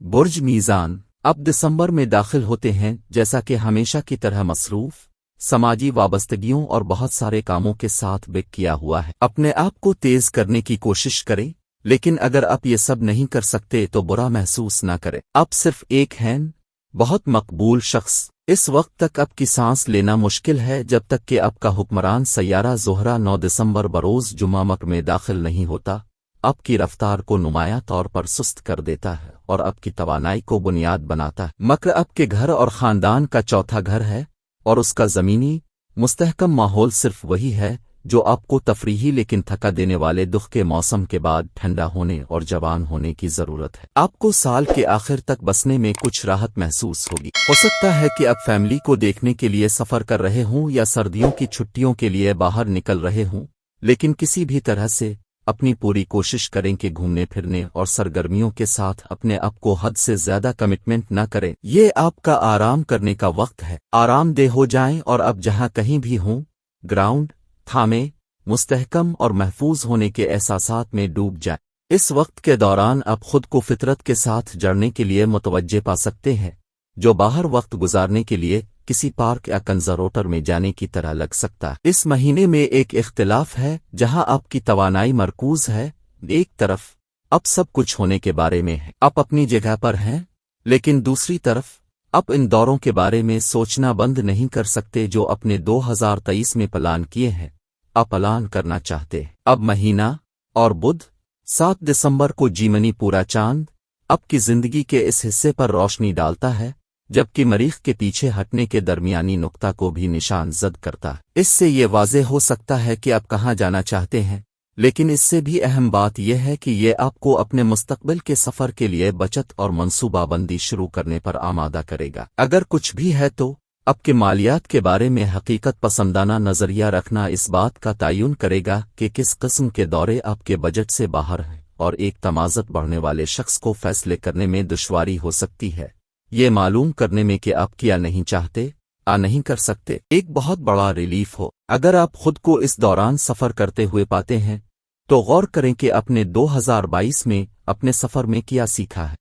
बुर्ज मीज़ान अब दिसंबर में दाखिल होते हैं, जैसा कि हमेशा की तरह मसरूफ समाजी वाबस्तगियों और बहुत सारे कामों के साथ बिक किया हुआ है। अपने आप को तेज करने की कोशिश करें, लेकिन अगर आप ये सब नहीं कर सकते तो बुरा महसूस ना करें। आप सिर्फ एक हैं बहुत मकबूल शख्स। इस वक्त तक आपकी सांस लेना मुश्किल है जब तक कि आपका हुक्मरान सैयारा ज़ोहरा 9 दिसंबर बरोज़ जुमा मकर में दाखिल नहीं होता। आपकी रफ्तार को नुमायां तौर पर सुस्त कर देता है और आपकी तवानाई को बुनियाद बनाता है। मकर आपके घर और ख़ानदान का चौथा घर है और उसका ज़मीनी मुस्तहकम माहौल सिर्फ वही है जो आपको तफरीही लेकिन थका देने वाले दुख के मौसम के बाद ठंडा होने और जवान होने की ज़रूरत है। आपको साल के आखिर तक बसने में कुछ राहत महसूस होगी। हो सकता है कि आप फैमिली को देखने के लिए सफ़र कर रहे हों या सर्दियों की छुट्टियों के लिए बाहर निकल रहे हों, लेकिन किसी भी तरह से अपनी पूरी कोशिश करें कि घूमने फिरने और सरगर्मियों के साथ अपने आप को हद से ज्यादा कमिटमेंट न करें। ये आपका आराम करने का वक्त है। आरामदेह हो जाएं और अब जहां कहीं भी हों ग्राउंड थामे मुस्तहकम और महफूज होने के एहसासात में डूब जाएं। इस वक्त के दौरान आप खुद को फितरत के साथ जड़ने के लिए मुतवज्जे पा सकते हैं, जो बाहर वक्त गुजारने के लिए किसी पार्क या कंजरोटर में जाने की तरह लग सकता है। इस महीने में एक इख्तिलाफ है जहां आपकी तवानाई मरकूज है। एक तरफ अब सब कुछ होने के बारे में है, आप अपनी जगह पर हैं, लेकिन दूसरी तरफ आप इन दौरों के बारे में सोचना बंद नहीं कर सकते जो अपने 2023 में प्लान किए हैं, आप प्लान करना चाहते हैं। अब महीना और बुध 7 दिसंबर को जीमनी पूरा चांद आपकी जिंदगी के इस हिस्से पर रोशनी डालता है, जबकि मरीख के पीछे हटने के दरमियानी नुक्ता को भी निशान जद करता है। इससे ये वाज़ेह हो सकता है कि आप कहाँ जाना चाहते हैं, लेकिन इससे भी अहम बात यह है कि ये आपको अपने मुस्तकबिल के सफ़र के लिए बचत और मनसूबाबंदी शुरू करने पर आमादा करेगा। अगर कुछ भी है तो आपके मालियात के बारे में हकीकत पसंदाना नज़रिया रखना इस बात का तयन करेगा कि किस किस्म के दौरे आपके बजट से बाहर हैं और एक तमाज़त बढ़ने वाले शख्स को फैसले करने में दुश्वारी हो सकती है। ये मालूम करने में कि आप क्या नहीं चाहते नहीं कर सकते एक बहुत बड़ा रिलीफ हो। अगर आप खुद को इस दौरान सफ़र करते हुए पाते हैं तो गौर करें कि आपने 2022 में अपने सफ़र में क्या सीखा है।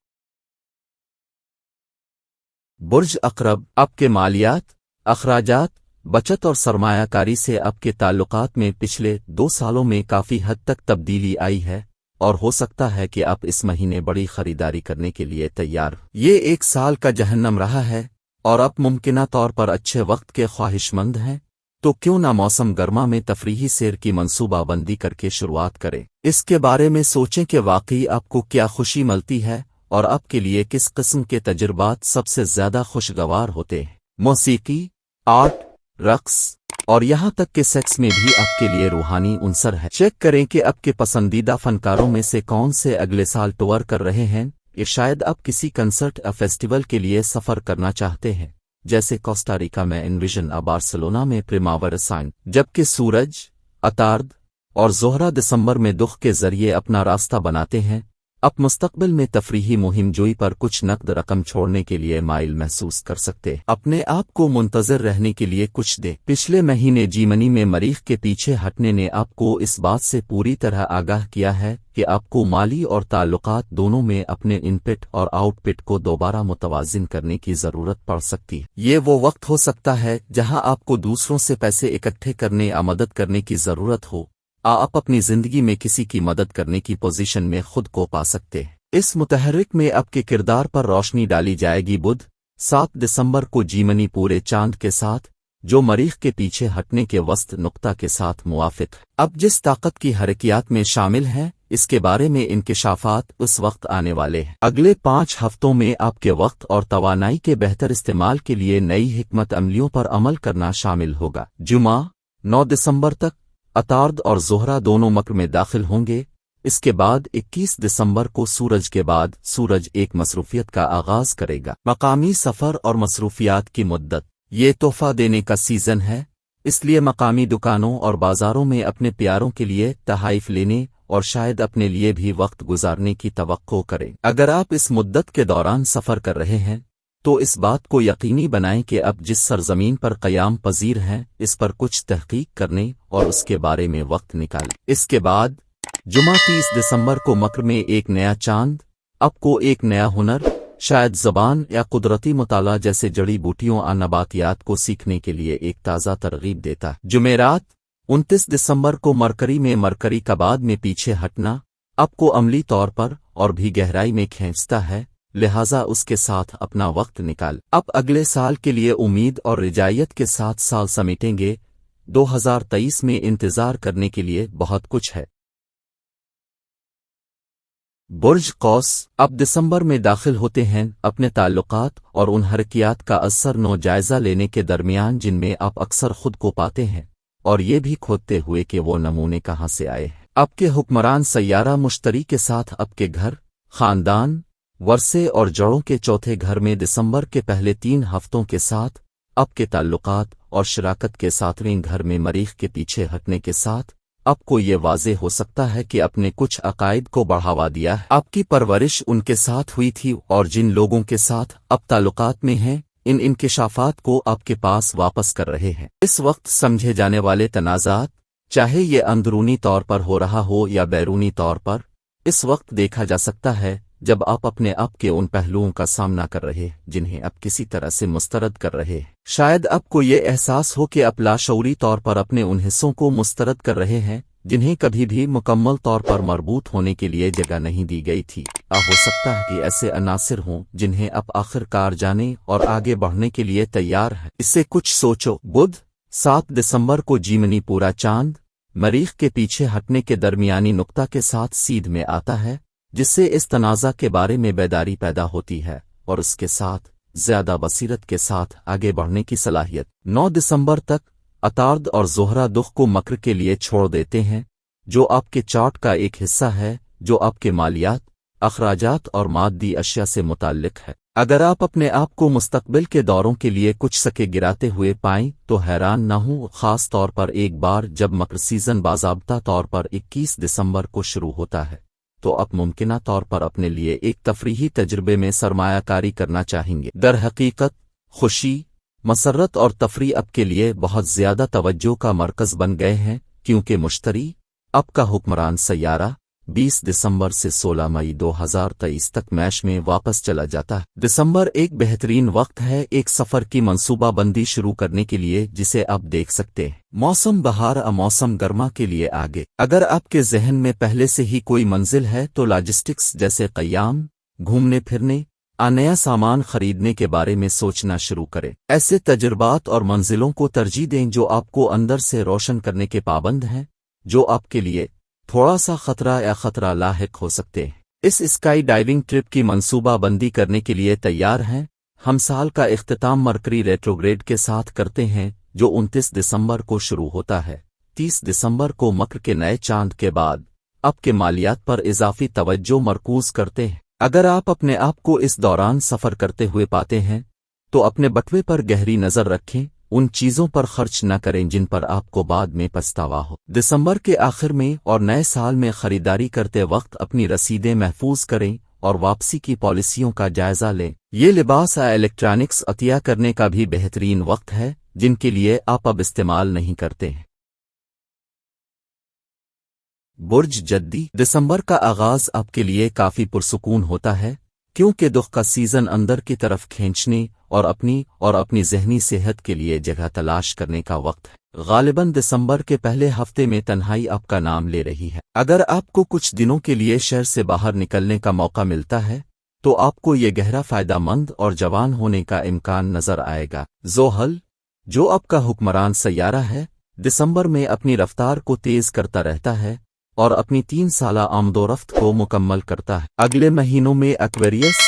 बुर्ज अक़रब आपके मालियात, अखराजात, बचत और सरमायाकारी से आपके ताल्लुकात में पिछले 2 सालों में काफ़ी हद तक तब्दीली आई है और हो सकता है कि आप इस महीने बड़ी खरीदारी करने के लिए तैयार हो। ये एक साल का जहन्नम रहा है और आप मुमकिना तौर पर अच्छे वक्त के ख्वाहिशमंद हैं, तो क्यों ना मौसम गर्मा में तफरीही सैर की मनसूबाबंदी करके शुरुआत करें। इसके बारे में सोचें कि वाकई आपको क्या खुशी मिलती है और आपके लिए किस किस्म के तजुर्बात सबसे ज्यादा खुशगवार होते हैं। मौसीकी, आर्ट, रक्स और यहाँ तक कि सेक्स में भी आपके लिए रूहानी उनसर है। चेक करें कि आपके पसंदीदा फनकारों में से कौन से अगले साल टूर कर रहे हैं, या शायद आप किसी कंसर्ट या फेस्टिवल के लिए सफ़र करना चाहते हैं। जैसे कोस्टारिका में इन्विजन और बार्सिलोना में प्रिमावर साइन, जबकि सूरज, अतार्द और ज़ोहरा दिसंबर में दुख के जरिए अपना रास्ता बनाते हैं। अब मुस्तकबिल में तफरीही मुहिम जोई पर कुछ नकद रकम छोड़ने के लिए माइल महसूस कर सकते हैं। अपने आप को मुंतज़र रहने के लिए कुछ दे। पिछले महीने जीमनी में मरीख के पीछे हटने ने आपको इस बात से पूरी तरह आगाह किया है कि आपको माली और ताल्लुकात दोनों में अपने इनपुट और आउटपुट को दोबारा मुतवाजिन करने की ज़रूरत पड़ सकती है। ये वो वक्त हो सकता है जहां आपको दूसरों से पैसे इकट्ठे करने या मदद करने की ज़रूरत हो। आप अपनी जिंदगी में किसी की मदद करने की पोजीशन में खुद को पा सकते हैं। इस मुतहर्रिक में आपके किरदार पर रोशनी डाली जाएगी। बुध 7 दिसंबर को जीमनी पूरे चांद के साथ, जो मरीख के पीछे हटने के वस्त नुक्ता के साथ मुवाफिक है। अब जिस ताकत की हरकियात में शामिल है, इसके बारे में इंकिशाफात उस वक्त आने वाले हैं। अगले 5 हफ्तों में आपके वक्त और तवानाई के बेहतर इस्तेमाल के लिए नई हिकमत अमलियों पर अमल करना शामिल होगा। जुमा 9 दिसंबर तक अतार्द और ज़ोहरा दोनों मकर में दाखिल होंगे। इसके बाद 21 दिसंबर को सूरज के बाद सूरज एक मसरूफियत का आगाज करेगा। मकामी सफ़र और मसरूफियात की मुद्दत। ये तोहफा देने का सीज़न है, इसलिए मकामी दुकानों और बाज़ारों में अपने प्यारों के लिए तहाइफ लेने और शायद अपने लिए भी वक्त गुजारने की तवक्को करें। अगर आप इस मुद्दत के दौरान सफ़र कर रहे हैं तो इस बात को यकीनी बनाएं कि अब जिस सरजमीन पर क़याम पजीर हैं इस पर कुछ तहकीक करने और उसके बारे में वक्त निकालें। इसके बाद जुमा 30 दिसंबर को मकर में एक नया चांद आपको एक नया हुनर, शायद ज़बान या कुदरती मुताला जैसे जड़ी बूटियों और नबातियात को सीखने के लिए एक ताज़ा तरगीब देता है। जुमेरात 29 दिसंबर को मरकरी में मरकरी कबाद में पीछे हटना आपको अमली तौर पर और भी गहराई में खींचता है, लिहाजा उसके साथ अपना वक्त निकाल। अब अगले साल के लिए उम्मीद और रिजायत के साथ साल समेटेंगे। 2023 में इंतजार करने के लिए बहुत कुछ है। बुर्ज कौस अब दिसंबर में दाखिल होते हैं अपने ताल्लुकात और उन हरकियात का असर नो जायजा लेने के दरमियान जिनमें आप अक्सर खुद को पाते हैं और ये भी खोदते हुए कि वो नमूने कहाँ से आए हैं। आपके हुक्मरान सैयारा मुश्तरी के साथ आपके घर, खानदान, वर्से और जड़ों के चौथे घर में दिसंबर के पहले 3 हफ्तों के साथ आपके ताल्लुकात और शराकत के 7वें घर में मरीख के पीछे हटने के साथ आपको ये वाज़े हो सकता है कि अपने कुछ अकायद को बढ़ावा दिया है। आपकी परवरिश उनके साथ हुई थी और जिन लोगों के साथ अब ताल्लुकात में हैं इन इंकिशाफात को आपके पास वापस कर रहे हैं। इस वक्त समझे जाने वाले तनाज़ात, चाहे ये अंदरूनी तौर पर हो रहा हो या बैरूनी तौर पर, इस वक्त देखा जा सकता है जब आप अपने आप के उन पहलुओं का सामना कर रहे हैं जिन्हें आप किसी तरह से मुस्तरद कर रहे हैं। शायद आपको ये एहसास हो कि आप लाशऊरी तौर पर अपने उन हिस्सों को मुस्तरद कर रहे हैं जिन्हें कभी भी मुकम्मल तौर पर मरबूत होने के लिए जगह नहीं दी गई थी। हो सकता है कि ऐसे अनासिर हों जिन्हें आप आखिरकार जाने और आगे बढ़ने के लिए तैयार हैं। इससे कुछ सोचो। बुध 7 दिसंबर को जीमनी पूरा चांद मरीख के पीछे हटने के दरमियानी नुक्ता के साथ सीध में आता है, जिससे इस तनाज़ा के बारे में बेदारी पैदा होती है और उसके साथ ज़्यादा बसीरत के साथ आगे बढ़ने की सलाहियत। 9 दिसंबर तक अतार्द और ज़ोहरा दुख को मकर के लिए छोड़ देते हैं, जो आपके चार्ट का एक हिस्सा है जो आपके मालियात, अखराजात और मादी अशिया से मुताल्लिक है। अगर आप अपने आप को मुस्तकबिल के दौरों के लिए कुछ सके गिराते हुए पाएं तो हैरान न हों, ख़ास तौर पर एक बार जब मकर सीज़न बाज़ाब्ता तौर पर 21 दिसंबर को शुरू होता है तो आप मुमकिना तौर पर अपने लिए एक तफरीही तजुर्बे में सरमायाकारी करना चाहेंगे। दर हकीकत खुशी, मसरत और तफरी आपके लिए बहुत ज़्यादा तवज्जो का मरकज़ बन गए हैं, क्योंकि मुश्तरी आपका हुक्मरान सैयारा 20 दिसंबर से 16 मई 2023 तक मैश में वापस चला जाता है। दिसंबर एक बेहतरीन वक्त है एक सफ़र की मंसूबाबंदी शुरू करने के लिए जिसे आप देख सकते हैं। मौसम बहार और मौसम गर्मा के लिए आगे। अगर आपके जहन में पहले से ही कोई मंजिल है तो लॉजिस्टिक्स जैसे क़याम, घूमने फिरने, नया सामान खरीदने के बारे में सोचना शुरू करें। ऐसे तजुर्बात और मंजिलों को तरजीह दें जो आपको अंदर से रोशन करने के पाबंद हैं, जो आपके लिए थोड़ा सा खतरा या खतरा लाहिक हो सकते हैं। इस स्काई डाइविंग ट्रिप की मंसूबाबंदी करने के लिए तैयार हैं। हम साल का इख्तिताम मरकरी रेट्रोग्रेड के साथ करते हैं जो 29 दिसंबर को शुरू होता है। 30 दिसंबर को मकर के नए चांद के बाद आपके मालियात पर इजाफी तवज्जो मरकूज करते हैं। अगर आप अपने आप को इस दौरान सफ़र करते हुए पाते हैं تو اپنے بٹوے پر گہری نظر رکھیں، ان چیزوں پر خرچ نہ کریں جن پر آپ کو بعد میں پچھتاوا ہو۔ دسمبر کے آخر میں اور نئے سال میں خریداری کرتے وقت اپنی رسیدیں محفوظ کریں اور واپسی کی پالیسیوں کا جائزہ لیں۔ یہ لباس یا الیکٹرانکس عطیہ کرنے کا بھی بہترین وقت ہے جن کے لیے آپ اب استعمال نہیں کرتے ہیں۔ برج جدی، دسمبر کا آغاز آپ کے لیے کافی پرسکون ہوتا ہے کیونکہ دکھ کا سیزن اندر کی طرف کھینچنے اور اپنی ذہنی صحت کے لیے جگہ تلاش کرنے کا وقت ہے۔ غالباً دسمبر کے پہلے ہفتے میں تنہائی آپ کا نام لے رہی ہے۔ اگر آپ کو کچھ دنوں کے لیے شہر سے باہر نکلنے کا موقع ملتا ہے تو آپ کو یہ گہرا فائدہ مند اور جوان ہونے کا امکان نظر آئے گا۔ زحل، جو آپ کا حکمران سیارہ ہے، دسمبر میں اپنی رفتار کو تیز کرتا رہتا ہے اور اپنی 3 سالہ آمد و رفت کو مکمل کرتا ہے۔ اگلے مہینوں میں ایکویریس،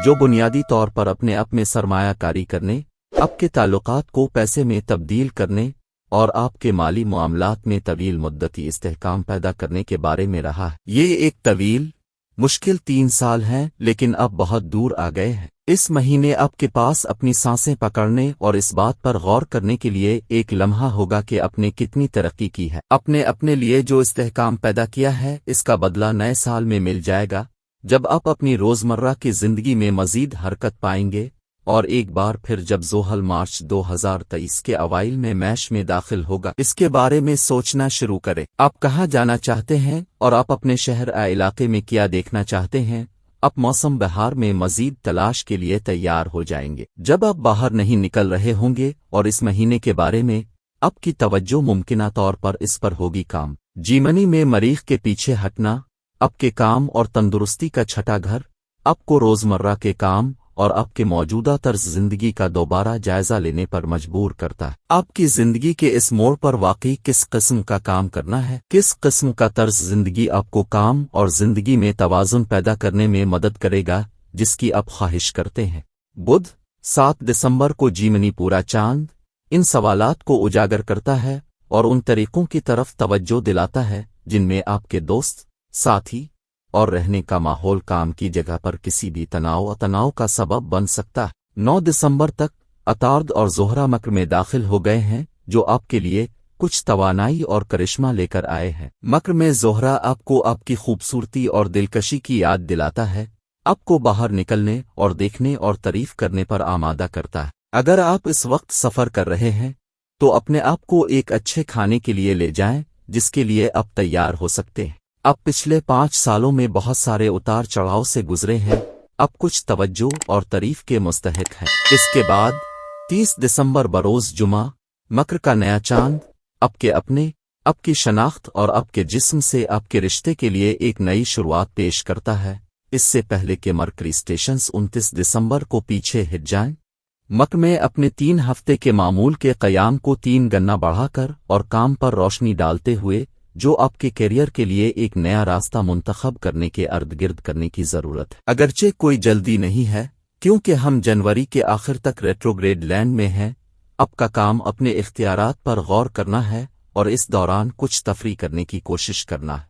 جو بنیادی طور پر اپنے آپ میں سرمایہ کاری کرنے، آپ کے تعلقات کو پیسے میں تبدیل کرنے اور آپ کے مالی معاملات میں طویل مدتی استحکام پیدا کرنے کے بارے میں رہا ہے۔ یہ ایک طویل، مشکل 3 سال ہیں لیکن اب بہت دور آ گئے ہیں۔ اس مہینے آپ کے پاس اپنی سانسیں پکڑنے اور اس بات پر غور کرنے کے لیے ایک لمحہ ہوگا کہ آپ نے کتنی ترقی کی ہے۔ اپنے لیے جو استحکام پیدا کیا ہے اس کا بدلہ نئے سال میں مل جائے گا جب آپ اپنی روزمرہ کی زندگی میں مزید حرکت پائیں گے، اور ایک بار پھر جب زحل مارچ 2023 کے اوائل میں میش میں داخل ہوگا اس کے بارے میں سوچنا شروع کریں۔ آپ کہاں جانا چاہتے ہیں اور آپ اپنے شہر یا علاقے میں کیا دیکھنا چاہتے ہیں؟ آپ موسم بہار میں مزید تلاش کے لیے تیار ہو جائیں گے جب آپ باہر نہیں نکل رہے ہوں گے، اور اس مہینے کے بارے میں آپ کی توجہ ممکنہ طور پر اس پر ہوگی کام جیمنی میں مریخ کے پیچھے ہٹنا، آپ کے کام اور تندرستی کا چھٹا گھر آپ کو روزمرہ کے کام اور آپ کے موجودہ طرز زندگی کا دوبارہ جائزہ لینے پر مجبور کرتا ہے۔ آپ کی زندگی کے اس موڑ پر واقعی کس قسم کا کام کرنا ہے؟ کس قسم کا طرز زندگی آپ کو کام اور زندگی میں توازن پیدا کرنے میں مدد کرے گا جس کی آپ خواہش کرتے ہیں؟ بدھ، 7 دسمبر کو جیمنی پورا چاند ان سوالات کو اجاگر کرتا ہے اور ان طریقوں کی طرف توجہ دلاتا ہے جن میں آپ کے دوست، ساتھی اور رہنے کا ماحول کام کی جگہ پر کسی بھی تناؤ کا سبب بن سکتا ہے۔ 9 دسمبر تک عطارد اور زہرہ مکر میں داخل ہو گئے ہیں جو آپ کے لیے کچھ توانائی اور کرشمہ لے کر آئے ہیں۔ مکر میں زہرہ آپ کو آپ کی خوبصورتی اور دلکشی کی یاد دلاتا ہے، آپ کو باہر نکلنے اور دیکھنے اور تعریف کرنے پر آمادہ کرتا ہے۔ اگر آپ اس وقت سفر کر رہے ہیں تو اپنے آپ کو ایک اچھے کھانے کے لیے لے جائیں جس کے لیے آپ تیار ہو سکتے ہیں۔ آپ پچھلے 5 سالوں میں بہت سارے اتار چڑھاؤ سے گزرے ہیں، اب کچھ توجہ اور تعریف کے مستحق ہیں۔ اس کے بعد 30 دسمبر بروز جمعہ، مکر کا نیا چاند آپ کی شناخت اور آپ کے جسم سے آپ کے رشتے کے لیے ایک نئی شروعات پیش کرتا ہے، اس سے پہلے کہ مرکری سٹیشنز 29 دسمبر کو پیچھے ہٹ جائیں۔ مکر میں اپنے 3 ہفتے کے معمول کے قیام کو 3 گنا بڑھا کر اور کام پر روشنی ڈالتے ہوئے جو آپ کے کیریئر کے لیے ایک نیا راستہ منتخب کرنے کے ارد گرد کرنے کی ضرورت ہے۔ اگرچہ کوئی جلدی نہیں ہے کیونکہ ہم جنوری کے آخر تک ریٹروگریڈ لینڈ میں ہیں، آپ کا کام اپنے اختیارات پر غور کرنا ہے اور اس دوران کچھ تفریح کرنے کی کوشش کرنا ہے۔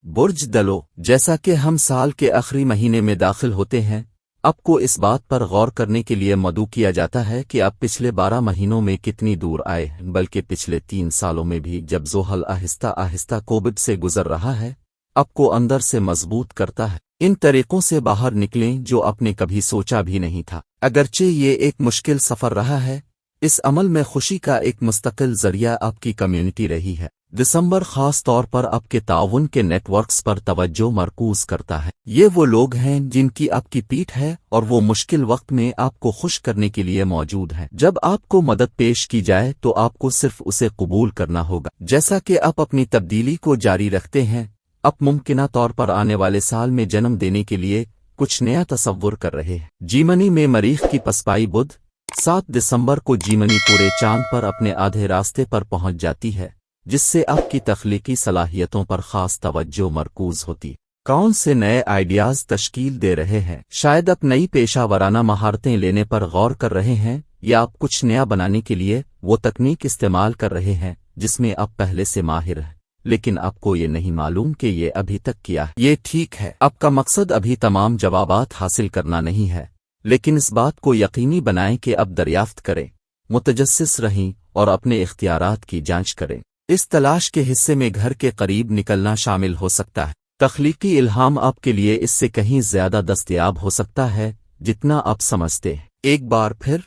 برج دلو، جیسا کہ ہم سال کے آخری مہینے میں داخل ہوتے ہیں، آپ کو اس بات پر غور کرنے کے لیے مدعو کیا جاتا ہے کہ آپ پچھلے 12 مہینوں میں کتنی دور آئے ہیں، بلکہ پچھلے 3 سالوں میں بھی جب زحل آہستہ آہستہ کوبڈ سے گزر رہا ہے، آپ کو اندر سے مضبوط کرتا ہے۔ ان طریقوں سے باہر نکلیں جو آپ نے کبھی سوچا بھی نہیں تھا۔ اگرچہ یہ ایک مشکل سفر رہا ہے، اس عمل میں خوشی کا ایک مستقل ذریعہ آپ کی کمیونٹی رہی ہے۔ دسمبر خاص طور پر آپ کے تعاون کے نیٹ ورکس پر توجہ مرکوز کرتا ہے۔ یہ وہ لوگ ہیں جن کی آپ کی پیٹھ ہے اور وہ مشکل وقت میں آپ کو خوش کرنے کے لیے موجود ہیں۔ جب آپ کو مدد پیش کی جائے تو آپ کو صرف اسے قبول کرنا ہوگا۔ جیسا کہ آپ اپنی تبدیلی کو جاری رکھتے ہیں، آپ ممکنہ طور پر آنے والے سال میں جنم دینے کے لیے کچھ نیا تصور کر رہے ہیں۔ جیمنی میں مریخ کی پسپائی بدھ، 7 دسمبر کو جیمنی پورے چاند پر اپنے آدھے راستے پر پہنچ جاتی ہے، جس سے آپ کی تخلیقی صلاحیتوں پر خاص توجہ مرکوز ہوتی ہے۔ کون سے نئے آئیڈیاز تشکیل دے رہے ہیں؟ شاید آپ نئی پیشہ ورانہ مہارتیں لینے پر غور کر رہے ہیں، یا آپ کچھ نیا بنانے کے لیے وہ تکنیک استعمال کر رہے ہیں جس میں آپ پہلے سے ماہر ہیں لیکن آپ کو یہ نہیں معلوم کہ یہ ابھی تک کیا ہے۔ یہ ٹھیک ہے، آپ کا مقصد ابھی تمام جوابات حاصل کرنا نہیں ہے، لیکن اس بات کو یقینی بنائیں کہ اب دریافت کریں، متجسس رہیں اور اپنے اختیارات کی جانچ کریں۔ اس تلاش کے حصے میں گھر کے قریب نکلنا شامل ہو سکتا ہے۔ تخلیقی الہام آپ کے لیے اس سے کہیں زیادہ دستیاب ہو سکتا ہے جتنا آپ سمجھتے ہیں۔ ایک بار پھر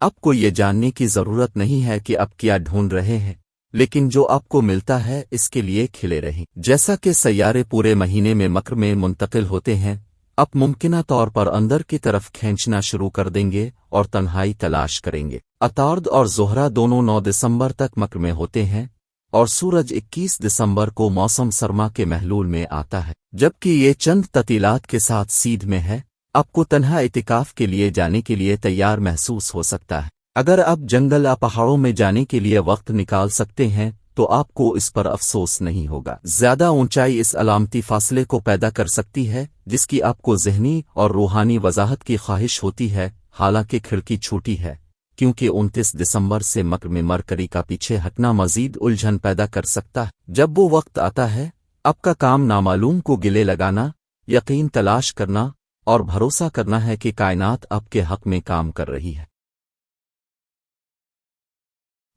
آپ کو یہ جاننے کی ضرورت نہیں ہے کہ آپ کیا ڈھونڈ رہے ہیں، لیکن جو آپ کو ملتا ہے اس کے لیے کھلے رہیں۔ جیسا کہ سیارے پورے مہینے میں مکر میں منتقل ہوتے ہیں، آپ ممکنہ طور پر اندر کی طرف کھینچنا شروع کر دیں گے اور تنہائی تلاش کریں گے۔ عطارد اور زہرہ دونوں 9 دسمبر تک مکر میں ہوتے ہیں اور سورج 21 دسمبر کو موسم سرما کے محلول میں آتا ہے، جبکہ یہ چند تعطیلات کے ساتھ سیدھ میں ہے۔ آپ کو تنہا اعتکاف کے لیے جانے کے لیے تیار محسوس ہو سکتا ہے۔ اگر آپ جنگل یا پہاڑوں میں جانے کے لیے وقت نکال سکتے ہیں تو آپ کو اس پر افسوس نہیں ہوگا۔ زیادہ اونچائی اس علامتی فاصلے کو پیدا کر سکتی ہے جس کی آپ کو ذہنی اور روحانی وضاحت کی خواہش ہوتی ہے، حالانکہ کھڑکی چھوٹی ہے، کیونکہ 29 دسمبر سے مکر میں مرکری کا پیچھے ہٹنا مزید الجھن پیدا کر سکتا ہے۔ جب وہ وقت آتا ہے، آپ کا کام نامعلوم کو گلے لگانا، یقین تلاش کرنا اور بھروسہ کرنا ہے کہ کائنات آپ کے حق میں کام کر رہی ہے۔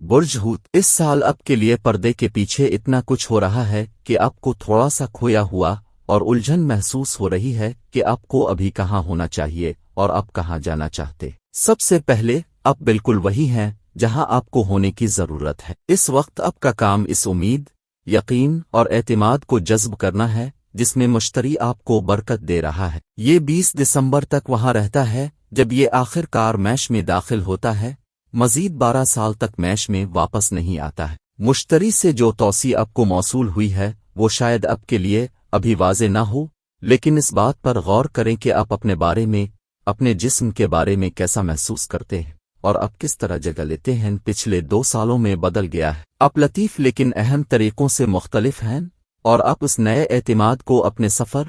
برج حوت، اس سال آپ کے لیے پردے کے پیچھے اتنا کچھ ہو رہا ہے کہ آپ کو تھوڑا سا کھویا ہوا اور الجھن محسوس ہو رہی ہے کہ آپ کو ابھی کہاں ہونا چاہیے اور آپ کہاں جانا چاہتے۔ سب سے پہلے آپ بالکل وہی ہیں جہاں آپ کو ہونے کی ضرورت ہے۔ اس وقت آپ کا کام اس امید، یقین اور اعتماد کو جذب کرنا ہے جس میں مشتری آپ کو برکت دے رہا ہے۔ یہ 20 دسمبر تک وہاں رہتا ہے جب یہ آخر کار میش میں داخل ہوتا ہے، مزید 12 سال تک میش میں واپس نہیں آتا ہے۔ مشتری سے جو توسیع آپ کو موصول ہوئی ہے وہ شاید آپ کے لیے ابھی واضح نہ ہو، لیکن اس بات پر غور کریں کہ آپ اپنے بارے میں، اپنے جسم کے بارے میں کیسا محسوس کرتے ہیں اور آپ کس طرح جگہ لیتے ہیں پچھلے 2 سالوں میں بدل گیا ہے۔ آپ لطیف لیکن اہم طریقوں سے مختلف ہیں اور آپ اس نئے اعتماد کو اپنے سفر،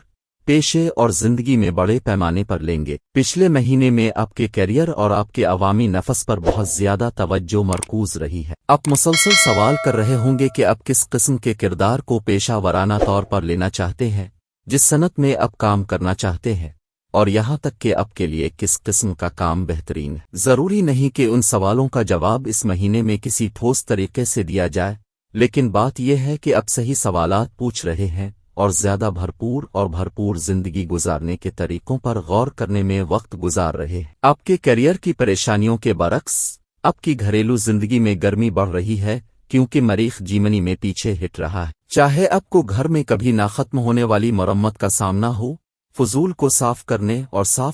پیشے اور زندگی میں بڑے پیمانے پر لیں گے۔ پچھلے مہینے میں آپ کے کیریئر اور آپ کے عوامی نفس پر بہت زیادہ توجہ مرکوز رہی ہے۔ آپ مسلسل سوال کر رہے ہوں گے کہ آپ کس قسم کے کردار کو پیشہ ورانہ طور پر لینا چاہتے ہیں، جس صنعت میں آپ کام کرنا چاہتے ہیں، اور یہاں تک کہ آپ کے لیے کس قسم کا کام بہترین ہے۔ ضروری نہیں کہ ان سوالوں کا جواب اس مہینے میں کسی ٹھوس طریقے سے دیا جائے، لیکن بات یہ ہے کہ آپ صحیح سوالات پوچھ رہے ہیں اور زیادہ بھرپور زندگی گزارنے کے طریقوں پر غور کرنے میں وقت گزار رہے ہیں۔ آپ کے کیریئر کی پریشانیوں کے برعکس، آپ کی گھریلو زندگی میں گرمی بڑھ رہی ہے کیونکہ مریخ جیمنی میں پیچھے ہٹ رہا ہے۔ چاہے آپ کو گھر میں کبھی نہ ختم ہونے والی مرمت کا سامنا ہو، فضول کو صاف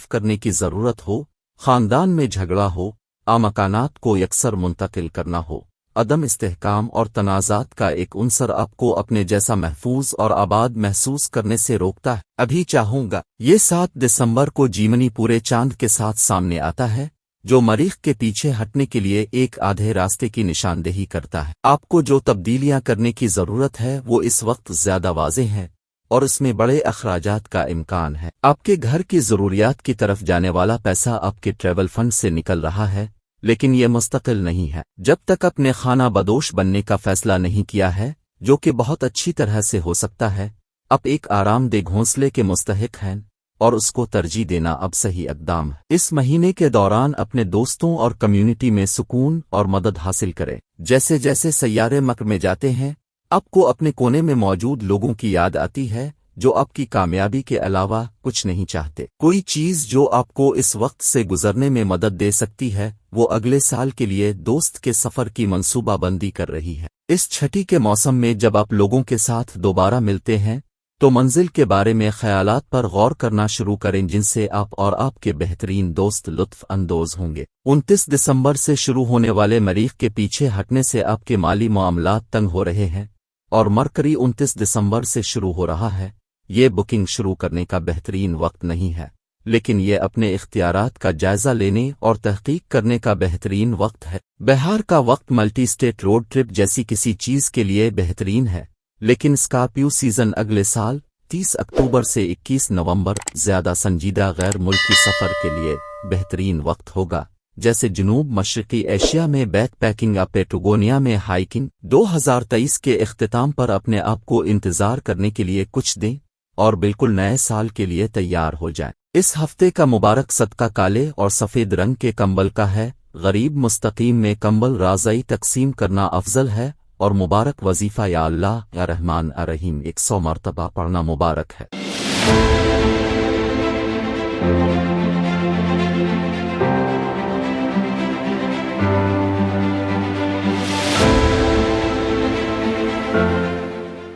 کرنے کی ضرورت ہو، خاندان میں جھگڑا ہو، مکانات کو یکسر منتقل کرنا ہو، عدم استحکام اور تنازعات کا ایک عنصر آپ کو اپنے جیسا محفوظ اور آباد محسوس کرنے سے روکتا ہے۔ ابھی چاہوں گا یہ 7 دسمبر کو جیمنی پورے چاند کے ساتھ سامنے آتا ہے، جو مریخ کے پیچھے ہٹنے کے لیے ایک آدھے راستے کی نشاندہی کرتا ہے۔ آپ کو جو تبدیلیاں کرنے کی ضرورت ہے وہ اس وقت زیادہ واضح ہیں اور اس میں بڑے اخراجات کا امکان ہے۔ آپ کے گھر کی ضروریات کی طرف جانے والا پیسہ آپ کے ٹریول فنڈ سے نکل رہا ہے، لیکن یہ مستقل نہیں ہے۔ جب تک اپنے خانہ بدوش بننے کا فیصلہ نہیں کیا ہے، جو کہ بہت اچھی طرح سے ہو سکتا ہے، آپ ایک آرام دہ گھونسلے کے مستحق ہیں اور اس کو ترجیح دینا اب صحیح اقدام ہے۔ اس مہینے کے دوران اپنے دوستوں اور کمیونٹی میں سکون اور مدد حاصل کریں۔ جیسے جیسے سیارے مکر میں جاتے ہیں، آپ کو اپنے کونے میں موجود لوگوں کی یاد آتی ہے جو آپ کی کامیابی کے علاوہ کچھ نہیں چاہتے۔ کوئی چیز جو آپ کو اس وقت سے گزرنے میں مدد دے سکتی ہے وہ اگلے سال کے لیے دوست کے سفر کی منصوبہ بندی کر رہی ہے۔ اس چھٹی کے موسم میں جب آپ لوگوں کے ساتھ دوبارہ ملتے ہیں تو منزل کے بارے میں خیالات پر غور کرنا شروع کریں جن سے آپ اور آپ کے بہترین دوست لطف اندوز ہوں گے۔ 29 دسمبر سے شروع ہونے والے مریخ کے پیچھے ہٹنے سے آپ کے مالی معاملات تنگ ہو رہے ہیں اور مرکری 29 دسمبر سے شروع ہو رہا ہے۔ یہ بکنگ شروع کرنے کا بہترین وقت نہیں ہے، لیکن یہ اپنے اختیارات کا جائزہ لینے اور تحقیق کرنے کا بہترین وقت ہے۔ بہار کا وقت ملٹی اسٹیٹ روڈ ٹرپ جیسی کسی چیز کے لیے بہترین ہے، لیکن اسکارپیو سیزن اگلے سال 30 اکتوبر سے 21 نومبر زیادہ سنجیدہ غیر ملکی سفر کے لیے بہترین وقت ہوگا، جیسے جنوب مشرقی ایشیا میں بیک پیکنگ یا پیٹاگونیا میں ہائیکنگ 2023 کے اختتام پر اپنے آپ کو انتظار کرنے کے لیے کچھ دیں اور بالکل نئے سال کے لیے تیار ہو جائیں۔ اس ہفتے کا مبارک صدقہ کالے اور سفید رنگ کے کمبل کا ہے۔ غریب مستقیم میں کمبل رازائی تقسیم کرنا افضل ہے اور مبارک وظیفہ یا اللہ یا رحمان الرحیم 100 مرتبہ پڑھنا مبارک ہے۔